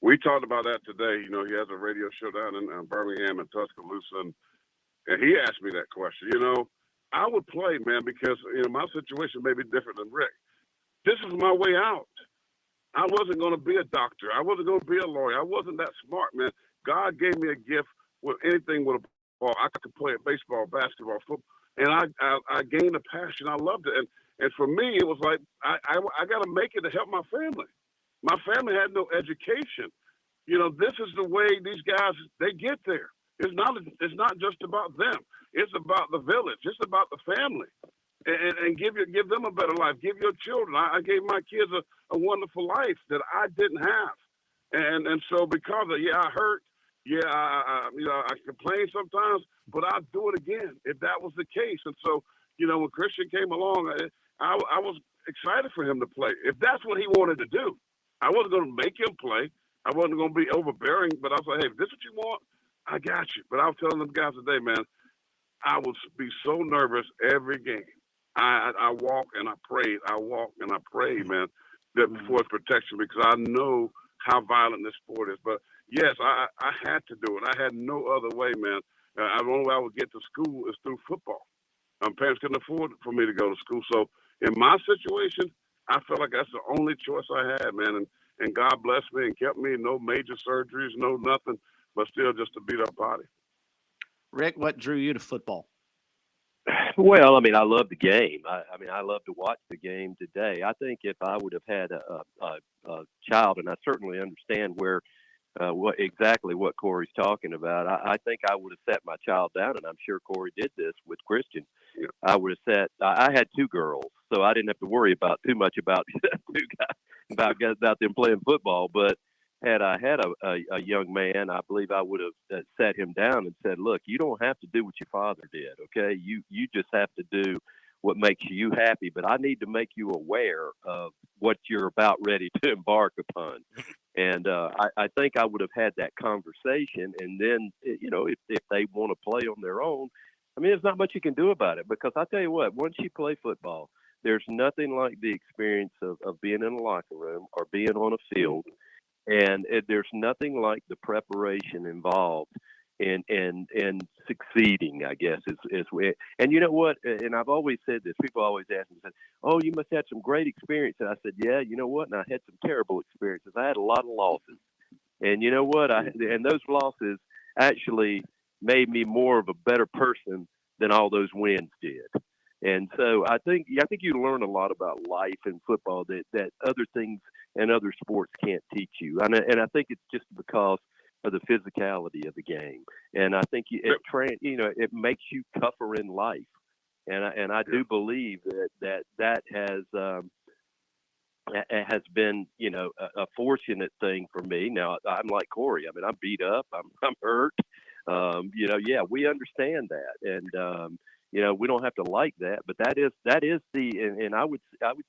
We talked about that today. He has a radio show down in Birmingham and Tuscaloosa, and he asked me that question. I would play, man, because my situation may be different than Rick. This is my way out. I wasn't going to be a doctor. I wasn't going to be a lawyer. I wasn't that smart, man. God gave me a gift with anything with a ball. I could play at baseball, basketball, football, and I gained a passion. I loved it, and for me, it was like I got to make it to help my family. My family had no education. This is the way these guys they get there. It's not just about them. It's about the village. It's about the family, and give them a better life. Give your children. I gave my kids a wonderful life that I didn't have, and so because of I hurt. Yeah, I complain sometimes, but I'll do it again if that was the case. And so, when Christian came along, I was excited for him to play. If that's what he wanted to do, I wasn't going to make him play. I wasn't going to be overbearing, but I was like, hey, if this is what you want, I got you. But I was telling them guys today, man, I would be so nervous every game. I walk and I prayed. I walk and I prayed, man, that before protection because I know how violent this sport is. But yes, I had to do it. I had no other way, man. The only way I would get to school is through football. Parents couldn't afford for me to go to school. So in my situation, I felt like that's the only choice I had, man. And God blessed me and kept me. No major surgeries, no nothing, but still just a beat up body. Rick, what drew you to football? Well, I mean, I love the game. I love to watch the game today. I think if I would have had a child, and I certainly understand exactly what Corey's talking about, I think I would have sat my child down, and I'm sure Corey did this with Christian. Yeah. I would have sat. I had two girls, so I didn't have to worry too much about about them playing football. But had I had a young man, I believe I would have sat him down and said, look, you don't have to do what your father did, okay? You just have to do what makes you happy, but I need to make you aware of what you're about ready to embark upon. And I think I would have had that conversation. And then, if they want to play on their own, I mean, there's not much you can do about it because I tell you what, once you play football, there's nothing like the experience of being in a locker room or being on a field. And there's nothing like the preparation involved in succeeding, I guess, is and you know what? And I've always said this. People always ask me, "Oh, you must have some great experience." And I said, "Yeah, you know what? And I had some terrible experiences. I had a lot of losses, and you know what? And those losses actually made me more of a better person than all those wins did." And so I think you learn a lot about life and football that other things and other sports can't teach you. And I think it's just because of the physicality of the game. And I think it makes you tougher in life. And I do believe that has been, a fortunate thing for me. Now I'm like Corey. I mean, I'm beat up. I'm hurt. We understand that. And, we don't have to like that, but that is and I would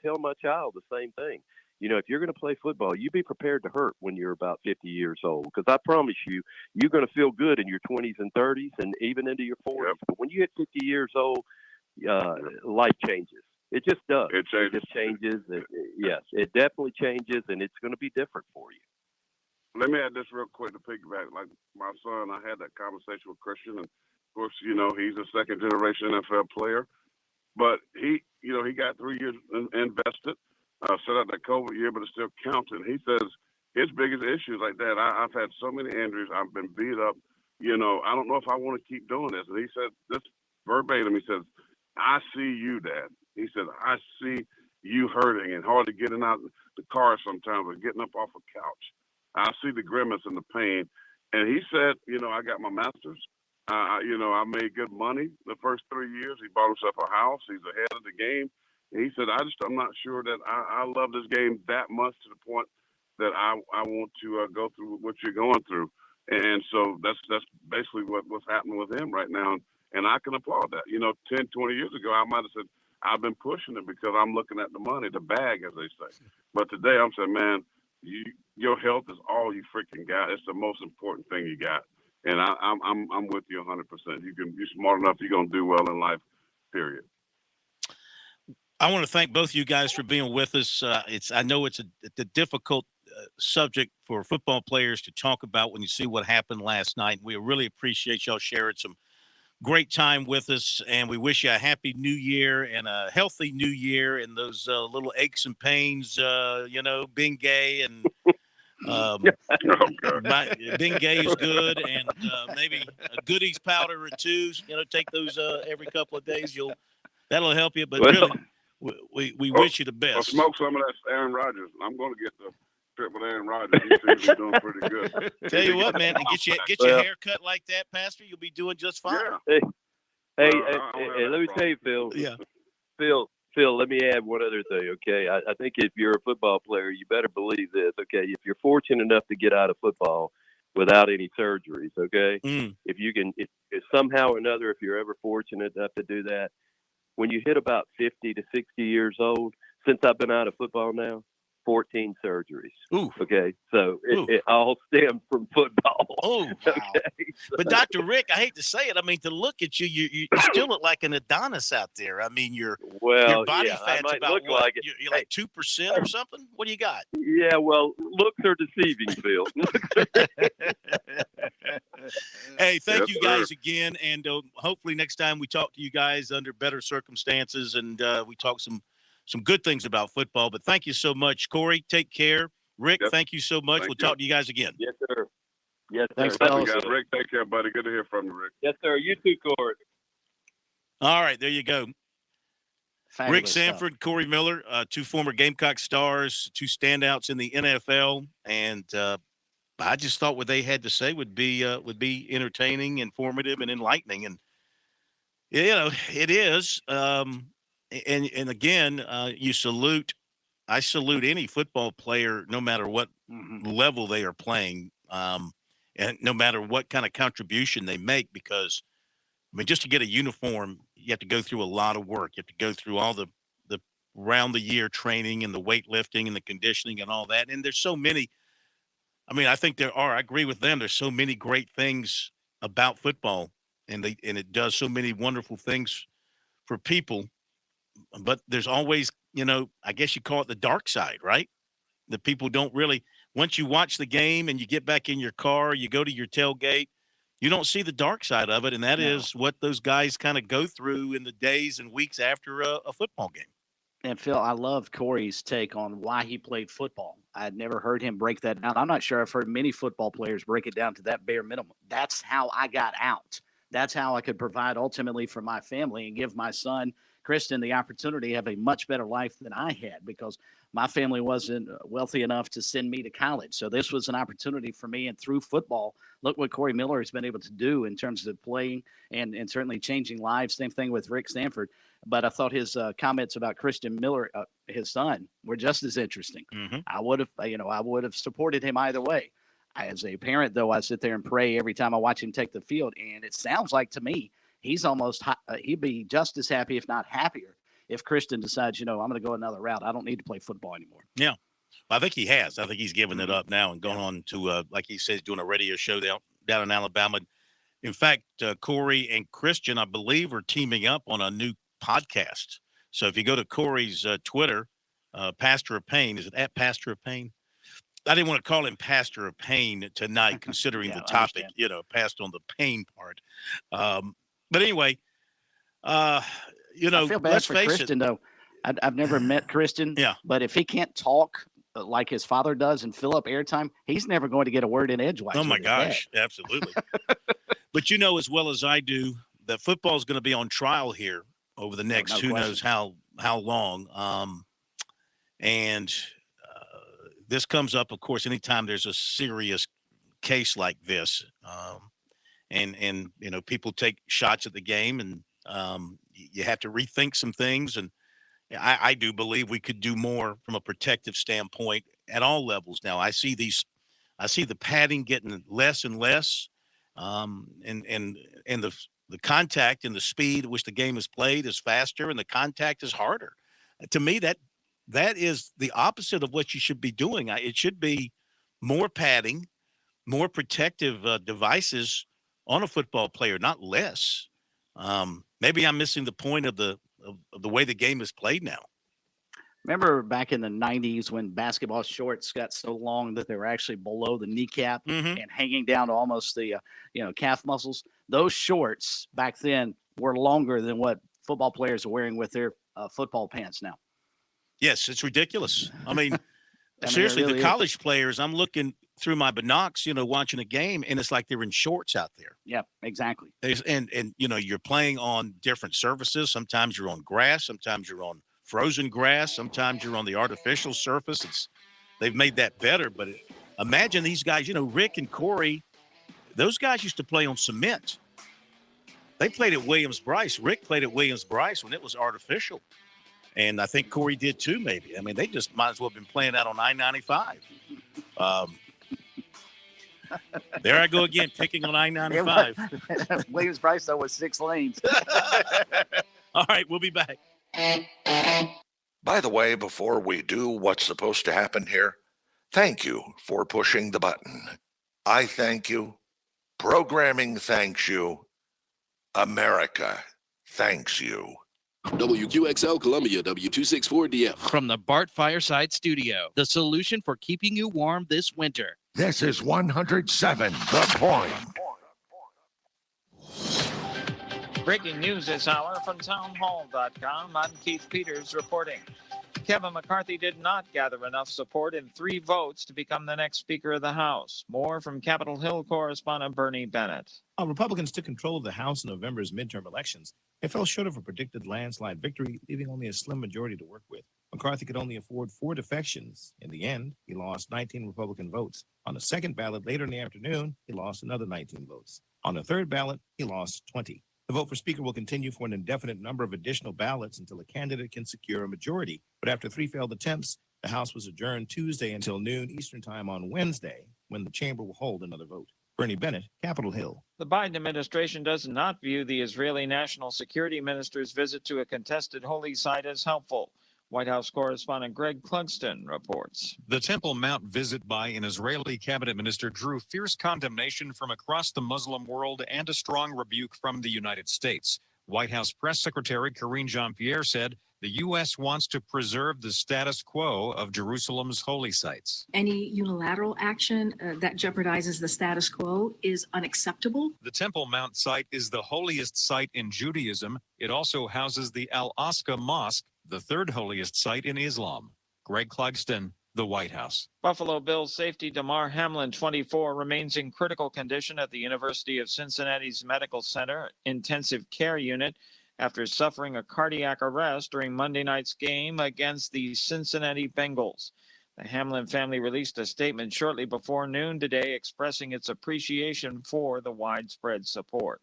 tell my child the same thing. If you're going to play football, you be prepared to hurt when you're about 50 years old, because I promise you're going to feel good in your 20s and 30s and even into your 40s. Yep. But when you hit 50 years old, life changes. It just does. It changes. It just changes. Yes, it definitely changes, and it's going to be different for you. Let me add this real quick to piggyback. Like my son, I had that conversation with Christian, and of course, he's a second generation NFL player, but he got 3 years invested. Set out that COVID year, but it still counted. He says his biggest issues like that. I've had so many injuries. I've been beat up. I don't know if I want to keep doing this. And he said this verbatim. He says, "I see you, Dad." He said, "I see you hurting and hardly getting out of the car sometimes or getting up off a couch. I see the grimace and the pain." And he said, I got my master's. I made good money the first 3 years. He bought himself a house. He's ahead of the game. And he said, I'm not sure that I love this game that much to the point that I want to go through what you're going through. And so that's basically what's happening with him right now. And I can applaud that. 10, 20 years ago, I might have said, I've been pushing it because I'm looking at the money, the bag, as they say. But today I'm saying, man, your health is all you freaking got. It's the most important thing you got. And I'm with you 100%. You're smart enough. You're going to do well in life, period. I want to thank both of you guys for being with us. I know it's a difficult subject for football players to talk about when you see what happened last night. We really appreciate y'all sharing some great time with us, and we wish you a happy new year and a healthy new year, and those little aches and pains, being gay and being gay is good, and maybe a goodies powder or two, take those every couple of days. That'll help you, but really, we wish you the I'll best. smoke some of that Aaron Rodgers. I'm going to get the trip with Aaron Rodgers. He seems to be doing pretty good. Tell you what, man, and get your hair cut like that, Pastor. You'll be doing just fine. Hey, Well, let me tell you, Phil. Yeah. Phil, let me add one other thing, okay? I think if you're a football player, you better believe this, okay? If you're fortunate enough to get out of football without any surgeries, okay? If you can, if somehow or another, if you're ever fortunate enough to do that, when you hit about 50 to 60 years old, since I've been out of football now, 14 surgeries. Ooh. Okay, so it all stems from football. Oh, wow. Okay, But Dr. Rick, I hate to say it. I mean, to look at you, you still look like an Adonis out there. I mean, your body fat's about what? Like you're like 2% or something. What do you got? Yeah, well, looks are deceiving, Phil. Hey, thank Yes, you guys sir. again, and hopefully next time we talk to you guys under better circumstances, and we talk some good things about football. But thank you so much, Corey. Take care. Rick, Yep. thank you so much. Thank we'll you. talk to you guys again. Yes, sir. Yes, sir. Thanks, Thank fellas. you, guys. Rick, take care, buddy. Good to hear from you, Rick. Yes, sir. You too, Corey. All right, there you go. Fabulous Rick stuff. Sanford, Corey Miller, two former Gamecock stars, two standouts in the NFL, and I just thought what they had to say would be entertaining, informative, and enlightening. And it is. And again, I salute any football player, no matter what level they are playing, and no matter what kind of contribution they make, because I mean, just to get a uniform, you have to go through a lot of work. You have to go through all the round the year training and the weightlifting and the conditioning and all that. And there's so many. I mean, I think I agree with them. There's so many great things about football, and it does so many wonderful things for people. But there's always, I guess you call it the dark side, right? The people don't really. Once you watch the game and you get back in your car, you go to your tailgate, you don't see the dark side of it, and that is what those guys kind of go through in the days and weeks after a football game. And Phil, I loved Corey's take on why he played football. I'd never heard him break that down. I'm not sure I've heard many football players break it down to that bare minimum. That's how I got out. That's how I could provide ultimately for my family and give my son, Kristen, the opportunity to have a much better life than I had, because my family wasn't wealthy enough to send me to college. So this was an opportunity for me. And through football, look what Corey Miller has been able to do in terms of playing and certainly changing lives. Same thing with Rick Stanford. But I thought his comments about Christian Miller, his son, were just as interesting. I would have supported him either way. As a parent, though, I sit there and pray every time I watch him take the field, and it sounds like to me he's almost he'd be just as happy, if not happier, if Christian decides, I'm going to go another route. I don't need to play football anymore. Yeah, I think he has. I think he's given it up now and gone on to, like he says, doing a radio show down in Alabama. In fact, Corey and Christian, I believe, are teaming up on a new podcast. So if you go to Corey's Twitter, Pastor of Pain, is it at Pastor of Pain? I didn't want to call him Pastor of Pain tonight, considering the topic, passed on the pain part. But anyway, I feel bad for Christian, though. I've never met Christian. Yeah. But if he can't talk like his father does and fill up airtime, he's never going to get a word in edgewise. Oh, my gosh. Absolutely. But as well as I do, that football is going to be on trial here over the next who knows how long. And this comes up, of course, anytime there's a serious case like this. And people take shots at the game, and you have to rethink some things. And I do believe we could do more from a protective standpoint at all levels. Now I see the padding getting less and less, and the contact and the speed at which the game is played is faster, and the contact is harder. To me, that is the opposite of what you should be doing. It should be more padding, more protective devices on a football player, not less. Maybe I'm missing the point of the way the game is played now. Remember back in the 90s when basketball shorts got so long that they were actually below the kneecap and hanging down to almost the calf muscles? Those shorts back then were longer than what football players are wearing with their football pants now. Yes, it's ridiculous. I mean, seriously, really the college players, I'm looking through my binocs, watching a game, and it's like they're in shorts out there. Yeah, exactly. And you're playing on different surfaces. Sometimes you're on grass. Sometimes you're on frozen grass. Sometimes you're on the artificial surface. They've made that better. But imagine these guys, Rick and Corey, those guys used to play on cement. They played at Williams-Brice. Rick played at Williams-Brice when it was artificial. And I think Corey did too, maybe. I mean, they just might as well have been playing out on I-95. There I go again, picking on I-95. Williams-Brice, though, was 6 lanes. All right, we'll be back. By the way, before we do what's supposed to happen here, thank you for pushing the button. I thank you. Programming thanks you. America thanks you. WQXL Columbia, W264DF. From the Bart Fireside Studio, the solution for keeping you warm this winter. This is 107 The Point. Breaking news this hour from townhall.com. I'm Keith Peters reporting. Kevin McCarthy did not gather enough support in 3 votes to become the next Speaker of the House. More from Capitol Hill correspondent Bernie Bennett. While Republicans took control of the House in November's midterm elections, they fell short of a predicted landslide victory, leaving only a slim majority to work with. McCarthy could only afford 4 defections. In the end, he lost 19 Republican votes. On the second ballot later in the afternoon, he lost another 19 votes. On the third ballot, he lost 20. The vote for Speaker will continue for an indefinite number of additional ballots until a candidate can secure a majority. But after 3 failed attempts, the House was adjourned Tuesday until noon Eastern Time on Wednesday, when the chamber will hold another vote. Bernie Bennett, Capitol Hill. The Biden administration does not view the Israeli National Security Minister's visit to a contested holy site as helpful. White House correspondent Greg Clugston reports. The Temple Mount visit by an Israeli cabinet minister drew fierce condemnation from across the Muslim world and a strong rebuke from the United States. White House Press Secretary Karine Jean-Pierre said the U.S. wants to preserve the status quo of Jerusalem's holy sites. Any unilateral action that jeopardizes the status quo is unacceptable. The Temple Mount site is the holiest site in Judaism. It also houses the Al-Aqsa Mosque, the third holiest site in Islam. Greg Clugston, the White House. Buffalo Bills safety Damar Hamlin, 24, remains in critical condition at the University of Cincinnati's Medical Center intensive care unit after suffering a cardiac arrest during Monday night's game against the Cincinnati Bengals. The Hamlin family released a statement shortly before noon today expressing its appreciation for the widespread support.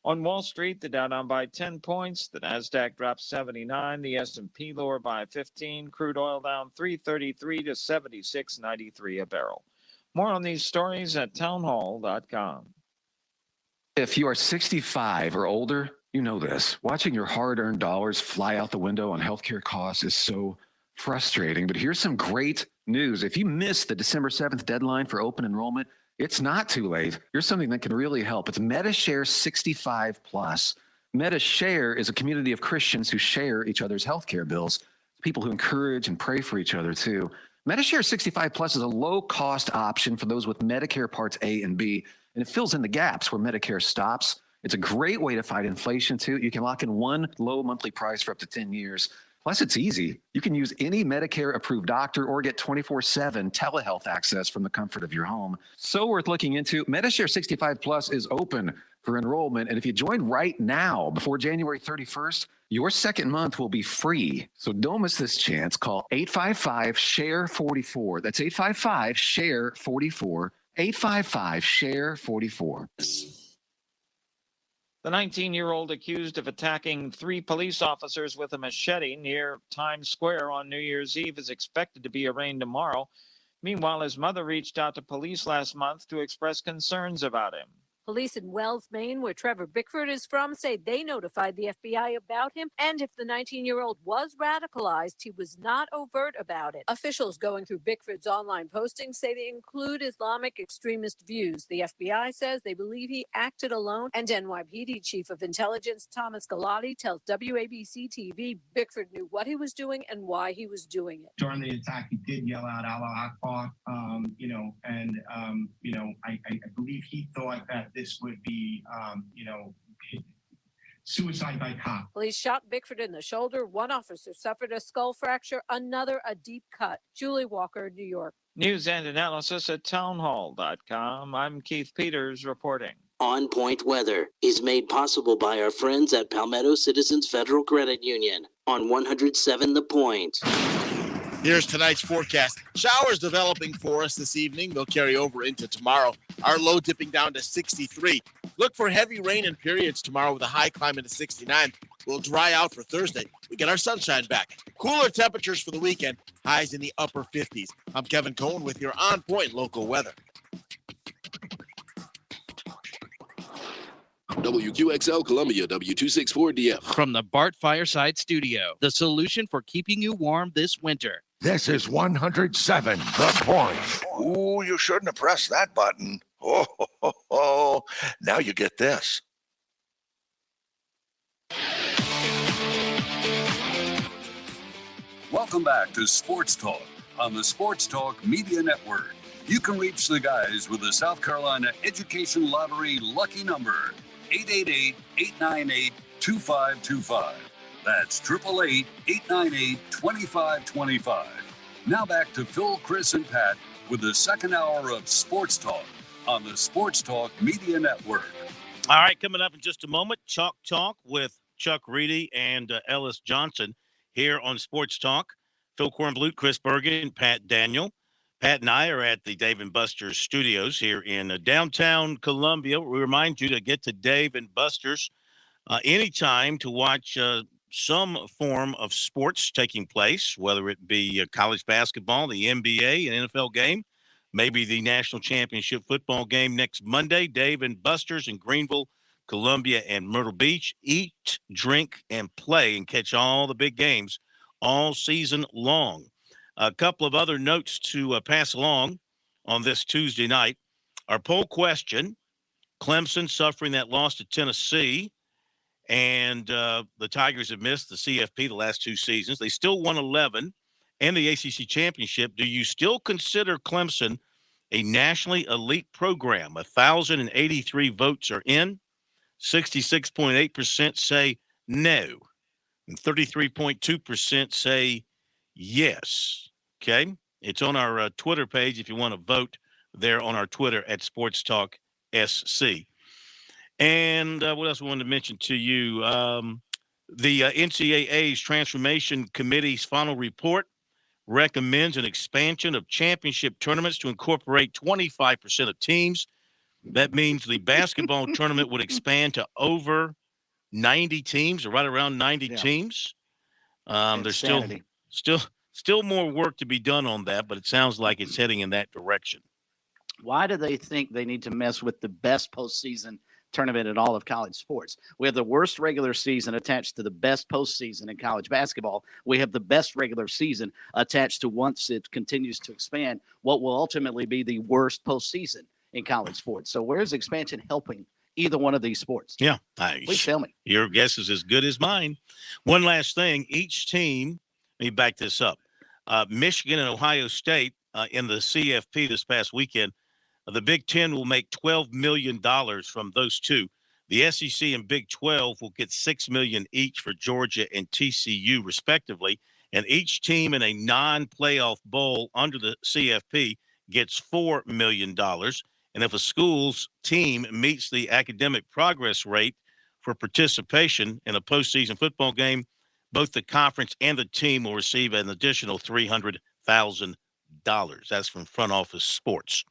On Wall Street, the Dow down by 10 points, the Nasdaq dropped 79, the S&P lower by 15, crude oil down 333 to 76.93 a barrel. More on these stories at townhall.com. If you are 65 or older, you know this. Watching your hard-earned dollars fly out the window on healthcare costs is so frustrating. But here's some great news. If you missed the December 7th deadline for open enrollment, it's not too late. Here's something that can really help. It's MediShare 65 Plus. MediShare is a community of Christians who share each other's healthcare bills. People who encourage and pray for each other too. MediShare 65 Plus is a low-cost option for those with Medicare Parts A and B, and it fills in the gaps where Medicare stops. It's a great way to fight inflation too. You can lock in one low monthly price for up to 10 years. Plus, it's easy. You can use any Medicare-approved doctor or get 24/7 telehealth access from the comfort of your home. So worth looking into. MediShare 65 Plus is open for enrollment, and if you join right now before January 31st, your second month will be free. So don't miss this chance. Call 855-SHARE-44. That's 855-SHARE-44. 855-SHARE-44. The 19-year-old accused of attacking 3 police officers with a machete near Times Square on New Year's Eve is expected to be arraigned tomorrow. Meanwhile, his mother reached out to police last month to express concerns about him. Police in Wells, Maine, where Trevor Bickford is from, say they notified the FBI about him, and if the 19-year-old was radicalized, he was not overt about it. Officials going through Bickford's online postings say they include Islamic extremist views. The FBI says they believe he acted alone, and NYPD Chief of Intelligence Thomas Galati tells WABC TV Bickford knew what he was doing and why he was doing it. During the attack, he did yell out Allah Akbar, I believe he thought that this would be, suicide by cop. Police shot Bickford in the shoulder. One officer suffered a skull fracture, another a deep cut. Julie Walker, New York. News and analysis at townhall.com. I'm Keith Peters reporting. On Point Weather is made possible by our friends at Palmetto Citizens Federal Credit Union on 107 The Point. Here's tonight's forecast. Showers developing for us this evening. They'll carry over into tomorrow. Our low dipping down to 63. Look for heavy rain in periods tomorrow with a high climbing to 69. We'll dry out for Thursday. We get our sunshine back. Cooler temperatures for the weekend. Highs in the upper 50s. I'm Kevin Cohen with your On Point local weather. WQXL Columbia, W264DF. From the Bart Fireside Studio, the solution for keeping you warm this winter. This is 107 The Point. Ooh, you shouldn't have pressed that button. Oh. Now you get this. Welcome back to Sports Talk on the Sports Talk Media Network. You can reach the guys with the South Carolina Education Lottery lucky number, 888-898-2525. That's 888-898-2525. Now back to Phil, Chris, and Pat with the second hour of Sports Talk on the Sports Talk Media Network. All right, coming up in just a moment, Chalk Talk with Chuck Reedy and Ellis Johnson here on Sports Talk. Phil Kornblut, Chris Bergen, Pat Daniel. Pat and I are at the Dave & Buster's studios here in downtown Columbia. We remind you to get to Dave & Buster's anytime to watch some form of sports taking place, whether it be college basketball, the NBA, an NFL game, maybe the national championship football game next Monday. Dave & Buster's in Greenville, Columbia, and Myrtle Beach. Eat, drink, and play and catch all the big games all season long. A couple of other notes to pass along on this Tuesday night. Our poll question, Clemson suffering that loss to Tennessee, and the Tigers have missed the CFP the last two seasons. They still won 11 and the ACC championship. Do you still consider Clemson a nationally elite program? 1,083 votes are in. 66.8% say no, and 33.2% say yes. Okay, it's on our Twitter page if you want to vote there on our Twitter at SportsTalkSC. And what else we wanted to mention to you? The NCAA's Transformation Committee's final report recommends an expansion of championship tournaments to incorporate 25% of teams. That means the basketball tournament would expand to over 90 teams, or right around 90 teams. There's still more work to be done on that, but it sounds like it's heading in that direction. Why do they think they need to mess with the best postseason tournament in all of college sports? We have the worst regular season attached to the best postseason in college basketball. We have the best regular season attached to, once it continues to expand, what will ultimately be the worst postseason in college sports. So where's expansion helping either one of these sports? Yeah. Please tell me. Your guess is as good as mine. One last thing. Each team, let me back this up. Michigan and Ohio State in the CFP this past weekend, the Big Ten will make $12 million from those two. The SEC and Big 12 will get $6 million each for Georgia and TCU, respectively. And each team in a non-playoff bowl under the CFP gets $4 million. And if a school's team meets the academic progress rate for participation in a postseason football game, both the conference and the team will receive an additional $300,000. That's from Front Office Sports.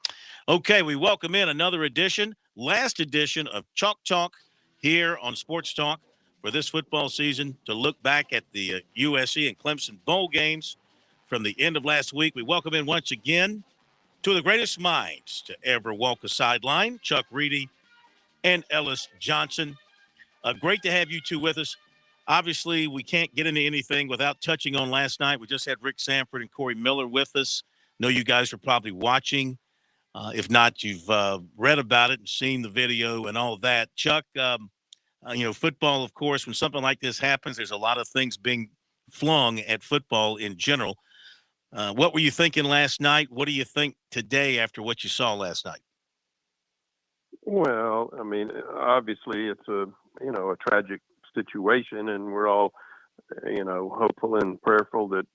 Okay, we welcome in another edition, last edition of Chalk Talk here on Sports Talk for this football season, to look back at the USC and Clemson bowl games from the end of last week. We welcome in once again two of the greatest minds to ever walk a sideline, Chuck Reedy and Ellis Johnson. Great to have you two with us. Obviously, we can't get into anything without touching on last night. We just had Rick Sanford and Corey Miller with us. Know you guys are probably watching. If not, you've read about it and seen the video and all of that. Chuck, football, of course, when something like this happens, there's a lot of things being flung at football in general. What were you thinking last night? What do you think today after what you saw last night? Well, I mean, obviously it's a tragic situation, and we're all hopeful and prayerful that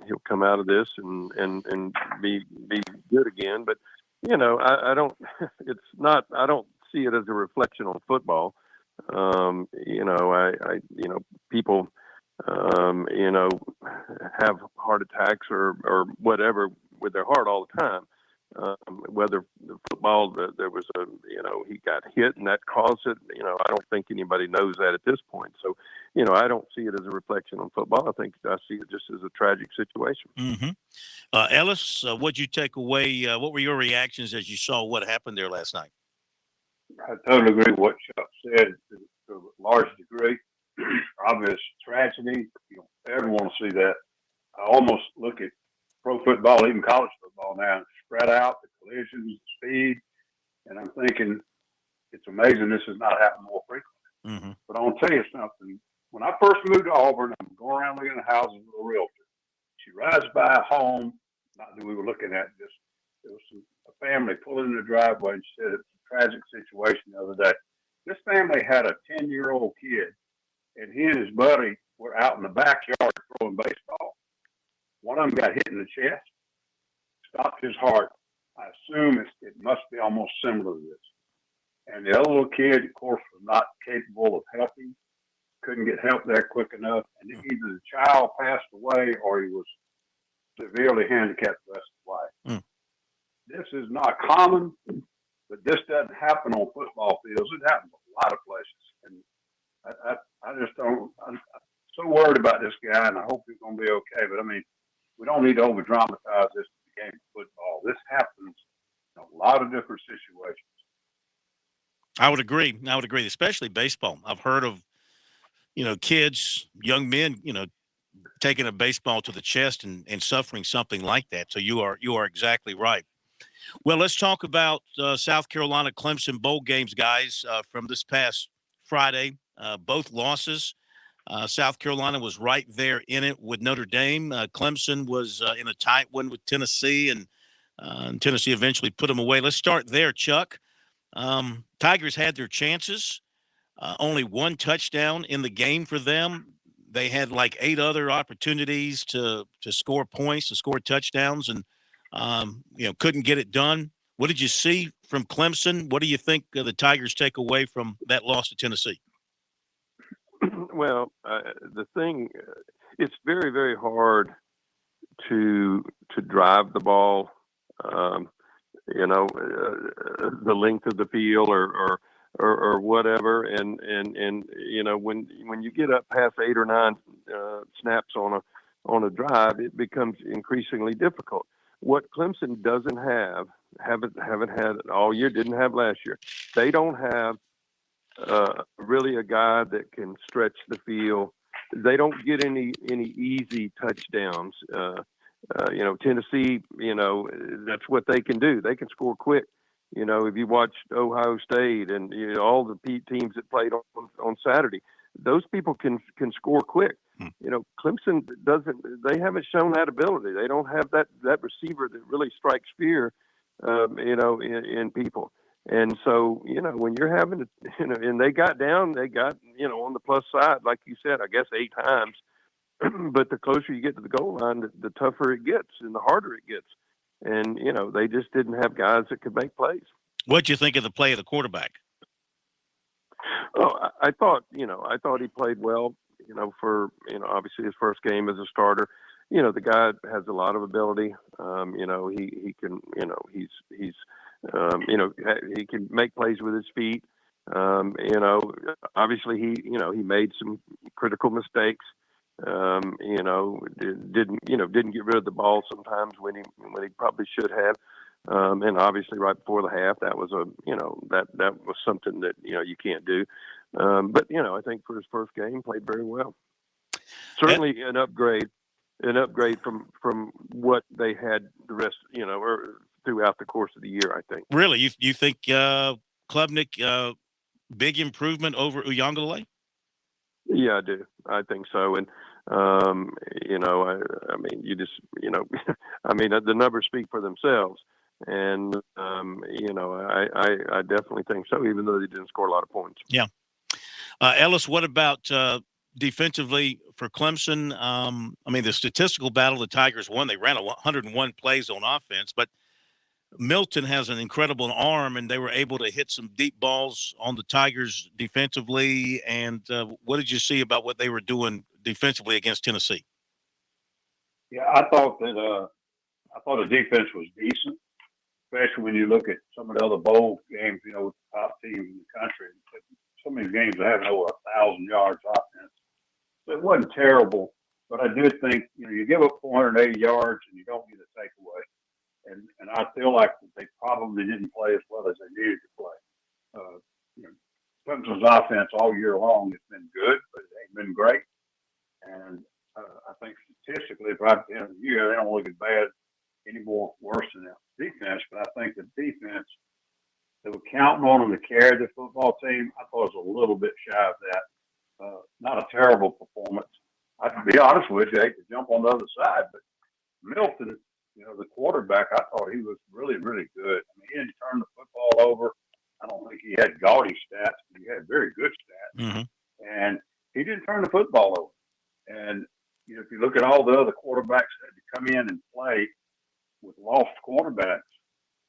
he'll come out of this and be good again. But I don't. It's not. I don't see it as a reflection on football. People have heart attacks or whatever with their heart all the time. Whether the football, there was he got hit and that caused it. I don't think anybody knows that at this point. So, I don't see it as a reflection on football. I see it just as a tragic situation. Mm-hmm. Ellis, what'd you take away? What were your reactions as you saw what happened there last night? I totally agree with what Chuck said to a large degree. Obvious tragedy. You don't ever want to see that. I almost look at pro football, even college football now, spread out, the collisions, the speed, and I'm thinking it's amazing this has not happened more frequently. Mm-hmm. But I want to tell you something. When I first moved to Auburn, I'm going around looking at houses with a realtor. She rides by a home, not that we were looking at, just there was a family pulling in the driveway, and she said it's a tragic situation the other day. This family had a 10-year-old kid, and he and his buddy were out in the backyard throwing baseball. One of them got hit in the chest, stopped his heart. I assume it must be almost similar to this. And the other little kid, of course, was not capable of helping, couldn't get help there quick enough. And either the child passed away or he was severely handicapped the rest of his life. This is not common, but this doesn't happen on football fields. It happens a lot of places. And I just don't, I'm so worried about this guy, and I hope he's going to be okay. But, I mean, we don't need to over-dramatize this game of football. This happens in a lot of different situations. I would agree, especially baseball. I've heard of, kids, young men, taking a baseball to the chest and suffering something like that. So you are exactly right. Well, let's talk about South Carolina Clemson bowl games, guys, from this past Friday. Both losses. South Carolina was right there in it with Notre Dame. Clemson was in a tight one with Tennessee, and Tennessee eventually put them away. Let's start there, Chuck. Tigers had their chances. Only one touchdown in the game for them. They had like 8 other opportunities to score points, to score touchdowns, and couldn't get it done. What did you see from Clemson? What do you think the Tigers take away from that loss to Tennessee? Well, the thing, it's very, very hard to drive the ball, the length of the field or whatever. And when you get up past 8 or 9 snaps on a drive, it becomes increasingly difficult. What Clemson doesn't haven't had all year, didn't have last year. They don't have really a guy that can stretch the field. They don't get any easy touchdowns. Tennessee, that's what they can do. They can score quick. If you watched Ohio State and all the teams that played on Saturday, those people can score quick. Clemson doesn't. They haven't shown that ability. They don't have that receiver that really strikes fear, in people. And so, when you're having to, and they got on the plus side, like you said, I guess 8 times. But the closer you get to the goal line, the tougher it gets and the harder it gets. And, they just didn't have guys that could make plays. What'd you think of the play of the quarterback? Oh, I thought he played well, for, obviously his first game as a starter. The guy has a lot of ability. He can, he can make plays with his feet. Obviously he made some critical mistakes. Didn't get rid of the ball sometimes when he probably should have. And obviously right before the half, that was that was something that, you can't do. But, I think for his first game, played very well. Certainly an upgrade from what they had the rest, or throughout the course of the year, I think. Really? You think Klubnik big improvement over Uyangalele? Yeah, I do. I think so. And, I mean, you just, I mean, the numbers speak for themselves. And, I definitely think so, even though they didn't score a lot of points. Yeah. Ellis, what about defensively for Clemson? I mean, the statistical battle the Tigers won. They ran 101 plays on offense, but Milton has an incredible arm, and they were able to hit some deep balls on the Tigers defensively. And what did you see about what they were doing defensively against Tennessee? Yeah, I thought the defense was decent, especially when you look at some of the other bowl games, with the top teams in the country. So many games that have over 1,000 yards offense. So it wasn't terrible, but I did think, you give up 480 yards and you don't get a takeaway. And I feel like they probably didn't play as well as they needed to play. Clemson's offense all year long has been good, but it ain't been great. And I think statistically, right at the end of the year, they don't look as bad any more worse than the defense. But I think the defense, they were counting on them to carry the football team. I thought it was a little bit shy of that. Not a terrible performance. I have to be honest with you, I hate to jump on the other side, but Milton, the quarterback, I thought he was really, really good. I mean, he didn't turn the football over. I don't think he had gaudy stats, but he had very good stats. Mm-hmm. And he didn't turn the football over. And, if you look at all the other quarterbacks that had to come in and play with lost quarterbacks,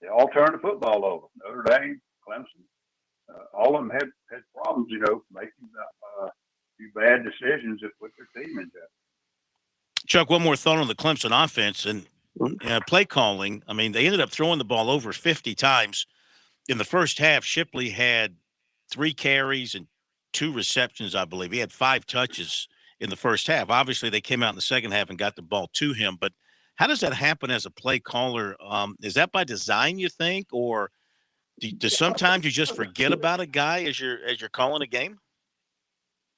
they all turned the football over. Notre Dame, Clemson, all of them had problems, making few bad decisions that put their team in jeopardy. Chuck, one more thought on the Clemson offense and play calling. I mean, they ended up throwing the ball over 50 times. In the first half, Shipley had 3 carries and 2 receptions, I believe. He had 5 touches in the first half. Obviously, they came out in the second half and got the ball to him. But how does that happen as a play caller? Is that by design, you think, or do sometimes you just forget about a guy as you're calling a game?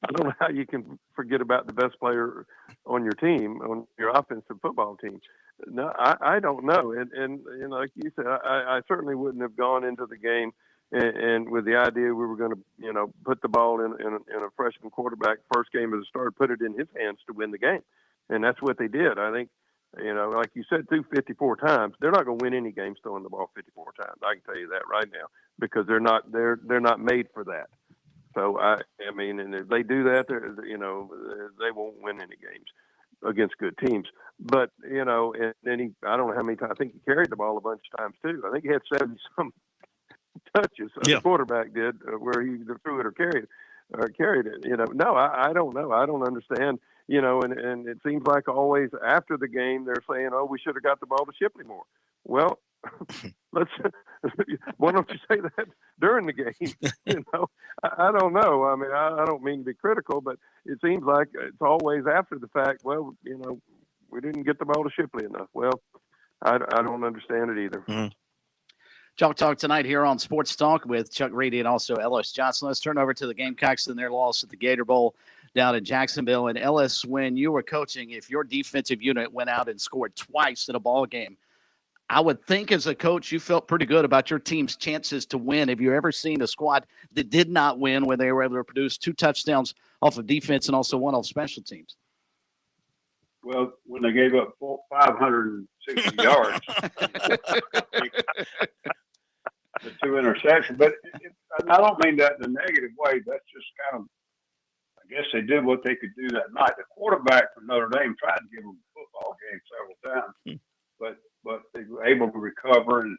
I don't know how you can forget about the best player on your team, on your offensive football team. No, I don't know. And like you said, I certainly wouldn't have gone into the game and with the idea we were going to, put the ball in a freshman quarterback first game as a starter, put it in his hands to win the game. And that's what they did. I think, like you said, threw 54 times. They're not going to win any games throwing the ball 54 times. I can tell you that right now, because they're not made for that. So I mean, and if they do that, they won't win any games against good teams. But and then I don't know how many times. I think he carried the ball a bunch of times too. I think he had 70-some touches. Yeah. The quarterback did, where he either threw it or carried it. No, I don't know. I don't understand. And it seems like always after the game they're saying, "Oh, we should have got the ball to Shipley more." Well, why don't you say that during the game? I don't know. I mean, I don't mean to be critical, but it seems like it's always after the fact. Well, we didn't get the ball to Shipley enough. Well, I don't understand it either. Mm-hmm. Chalk Talk tonight here on Sports Talk with Chuck Reedy and also Ellis Johnson. Let's turn over to the Gamecocks and their loss at the Gator Bowl down in Jacksonville. And Ellis, when you were coaching, if your defensive unit went out and scored twice in a ball game, I would think as a coach you felt pretty good about your team's chances to win. Have you ever seen a squad that did not win when they were able to produce 2 touchdowns off of defense and also 1 off special teams? Well, when they gave up 560 yards, the 2 interceptions. But I don't mean that in a negative way. That's just kind of, I guess they did what they could do that night. The quarterback from Notre Dame tried to give them a football game several times, but they were able to recover and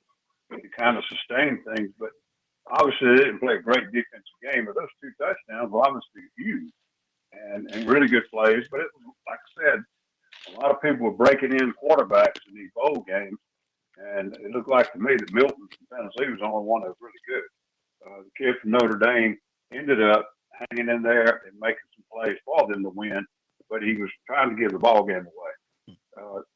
to kind of sustain things. But obviously, they didn't play a great defensive game. But those 2 touchdowns were obviously huge and really good plays. But it was, like I said, a lot of people were breaking in quarterbacks in these bowl games. And it looked like to me that Milton from Tennessee was the only one that was really good. The kid from Notre Dame ended up hanging in there and making some plays for them to win, but he was trying to give the ball game away.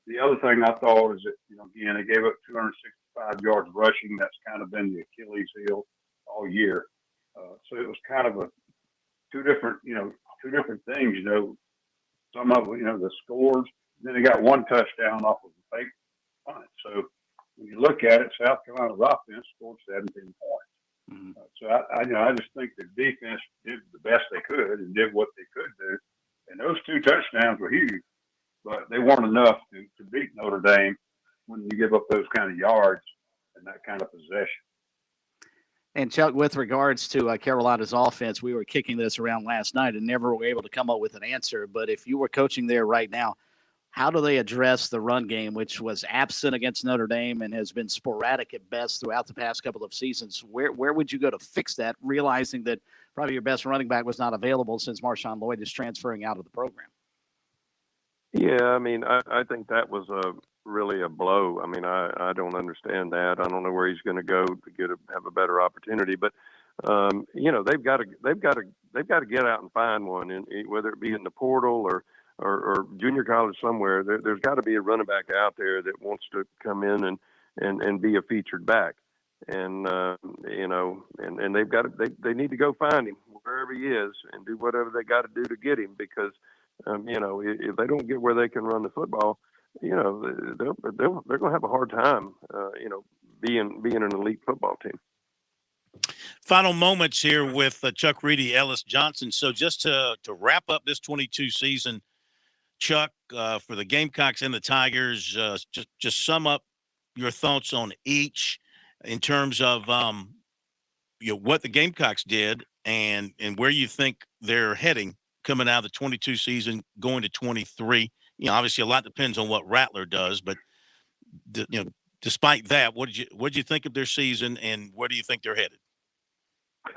The other thing I thought is that, again, they gave up 260 65 yards rushing. That's kind of been the Achilles heel all year. So it was kind of two different things. Some of the scores. Then they got one touchdown off of a fake punt. So when you look at it, South Carolina's offense scored 17 points. So I just think the defense did the best they could and did what they could do. And those two touchdowns were huge, but they weren't enough to beat Notre Dame when you give up those kind of yards and that kind of possession. And Chuck, with regards to Carolina's offense, we were kicking this around last night and never were able to come up with an answer. But if you were coaching there right now, how do they address the run game, which was absent against Notre Dame and has been sporadic at best throughout the past couple of seasons? Where would you go to fix that, realizing that probably your best running back was not available since Marshawn Lloyd is transferring out of the program? Yeah, I mean, I think that was really a blow. I mean, I don't understand that. I don't know where he's going to go to have a better opportunity. But they've got to get out and find one, and whether it be in the portal or junior college somewhere. There's got to be a running back out there that wants to come in and be a featured back. And and they've got to, they need to go find him wherever he is and do whatever they got to do to get him, because if they don't get where they can run the football, they're going to have a hard time, being an elite football team. Final moments here with Chuck Reedy, Ellis Johnson. So just to wrap up this 22 season, Chuck, for the Gamecocks and the Tigers, just sum up your thoughts on each in terms of what the Gamecocks did and where you think they're heading coming out of the 22 season, going to 23. Obviously a lot depends on what Rattler does, but despite that, what did you think of their season, and where do you think they're headed?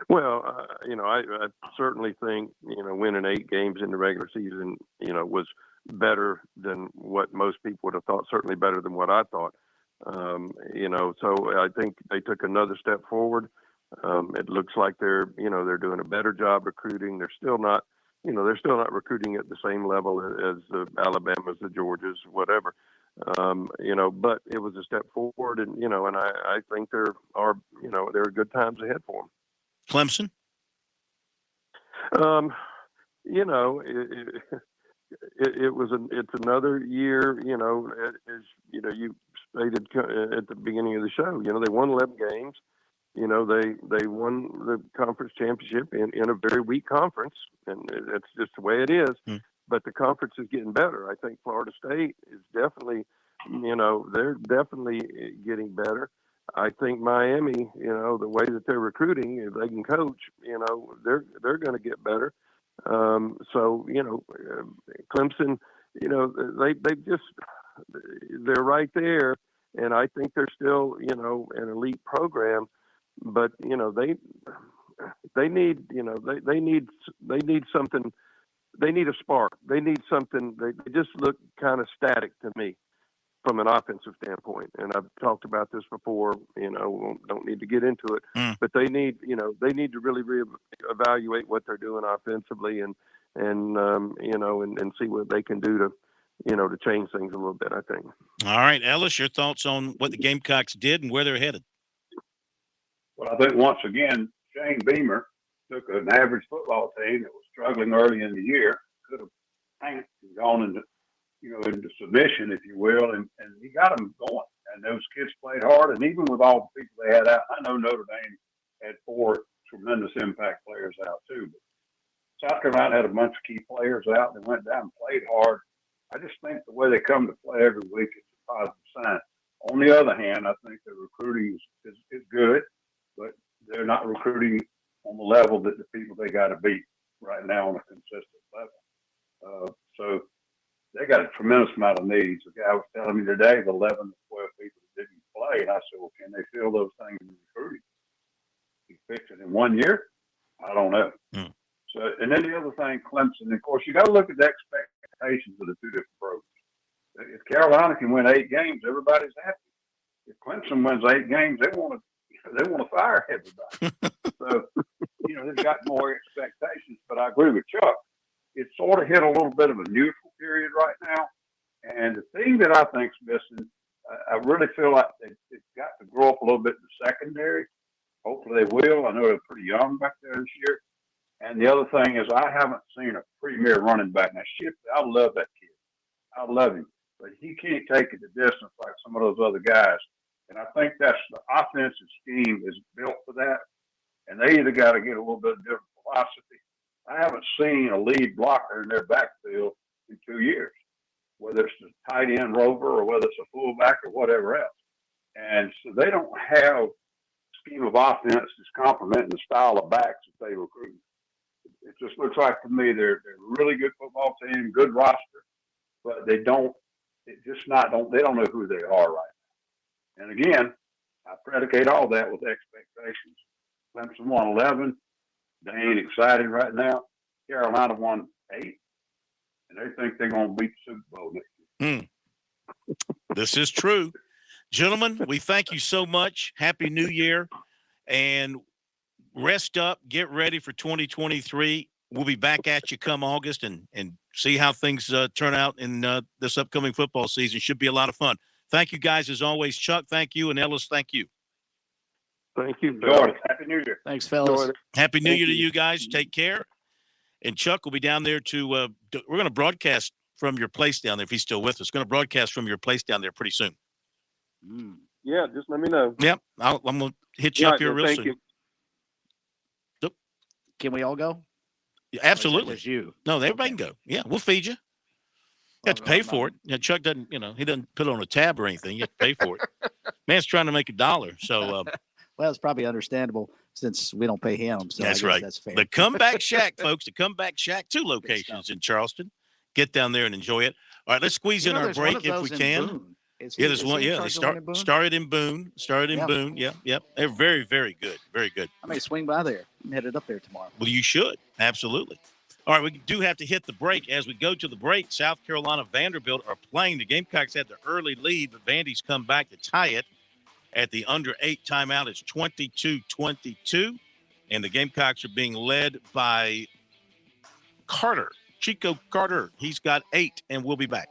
Well, I certainly think winning 8 games in the regular season was better than what most people would have thought. Certainly better than what I thought. So I think they took another step forward. It looks like they're doing a better job recruiting. They're still not recruiting at the same level as the Alabamas, the Georgias, whatever. But it was a step forward, and I think there are good times ahead for them. Clemson. It's another year. As you stated at the beginning of the show. They won 11 games. They won the conference championship in a very weak conference, and it's just the way it is. But the conference is getting better. I think Florida State is definitely, they're definitely getting better. I think Miami, the way that they're recruiting, if they can coach, they're going to get better. Clemson, they're right there, and I think they're still, an elite program. But they need something. They need a spark. They need something. They just look kind of static to me from an offensive standpoint. And I've talked about this before. Don't need to get into it. But they need to really evaluate what they're doing offensively and see what they can do to change things a little bit, I think. All right, Ellis, your thoughts on what the Gamecocks did and where they're headed? Well, I think once again, Shane Beamer took an average football team that was struggling early in the year, could have tanked and gone into submission, if you will, and he got them going. And those kids played hard, and even with all the people they had out, I know Notre Dame had 4 tremendous impact players out too. But South Carolina had a bunch of key players out. They went down and played hard. I just think the way they come to play every week is a positive sign. On the other hand, I think the recruiting is good, but they're not recruiting on the level that the people they got to beat right now on a consistent level. So they got a tremendous amount of needs. The guy was telling me today the 11 to 12 people that didn't play, and I said, well, can they fill those things in recruiting? You fix it in 1 year? I don't know. So, and then the other thing, Clemson, of course, you got to look at the expectations of the two different programs. If Carolina can win 8 games, everybody's happy. If Clemson wins 8 games, they want to fire everybody. So, they've got more expectations. But I agree with Chuck. It's sort of hit a little bit of a neutral period right now. And the thing that I think's missing, I really feel like they've got to grow up a little bit in the secondary. Hopefully they will. I know they're pretty young back there this year. And the other thing is I haven't seen a premier running back. Now, Shipley, I love that kid. I love him. But he can't take it the distance like some of those other guys. And I think that's the offensive scheme is built for that. And they either got to get a little bit of different philosophy. I haven't seen a lead blocker in their backfield in 2 years, whether it's a tight end rover or whether it's a fullback or whatever else. And so they don't have a scheme of offense that's complementing the style of backs that they recruit. It just looks like to me they're a really good football team, good roster, but they don't know who they are right now. And again, I predicate all that with expectations. Clemson won 11. They ain't excited right now. Carolina won 8, and they think they're going to beat the Super Bowl next year. This is true. Gentlemen, we thank you so much. Happy New Year. And rest up, get ready for 2023. We'll be back at you come August and see how things turn out in this upcoming football season. Should be a lot of fun. Thank you, guys, as always. Chuck, thank you. And Ellis, thank you. Thank you, Jordan. Happy New Year. Thanks, fellas. Happy New Year to you guys. Take care. And Chuck will be down there to we're going to broadcast from your place down there if he's still with us. Going to broadcast from your place down there pretty soon. Yeah, just let me know. Yep. I'm going to hit you up here real soon. You. Can we all go? Yeah, absolutely. Just you. No, everybody can go. Yeah, we'll feed you. You have to pay for it. Yeah, Chuck doesn't, he doesn't put it on a tab or anything. You have to pay for it. Man's trying to make $1. So, well, it's probably understandable since we don't pay him. So that's right. That's fair. The Comeback Shack, folks. The Comeback Shack, 2 locations in Charleston. Get down there and enjoy it. All right, let's squeeze in our break if we can. There's one. Yeah, they started in Boone. Boone. Yeah, yep. They're very, very good. Very good. I may swing by there. I'm headed up there tomorrow. Well, you should. Absolutely. All right, we do have to hit the break. As we go to the break, South Carolina Vanderbilt are playing. The Gamecocks had the early lead, but Vandy's come back to tie it at the under 8 timeout. It's 22-22, and the Gamecocks are being led by Carter, Chico Carter. He's got 8, and we'll be back.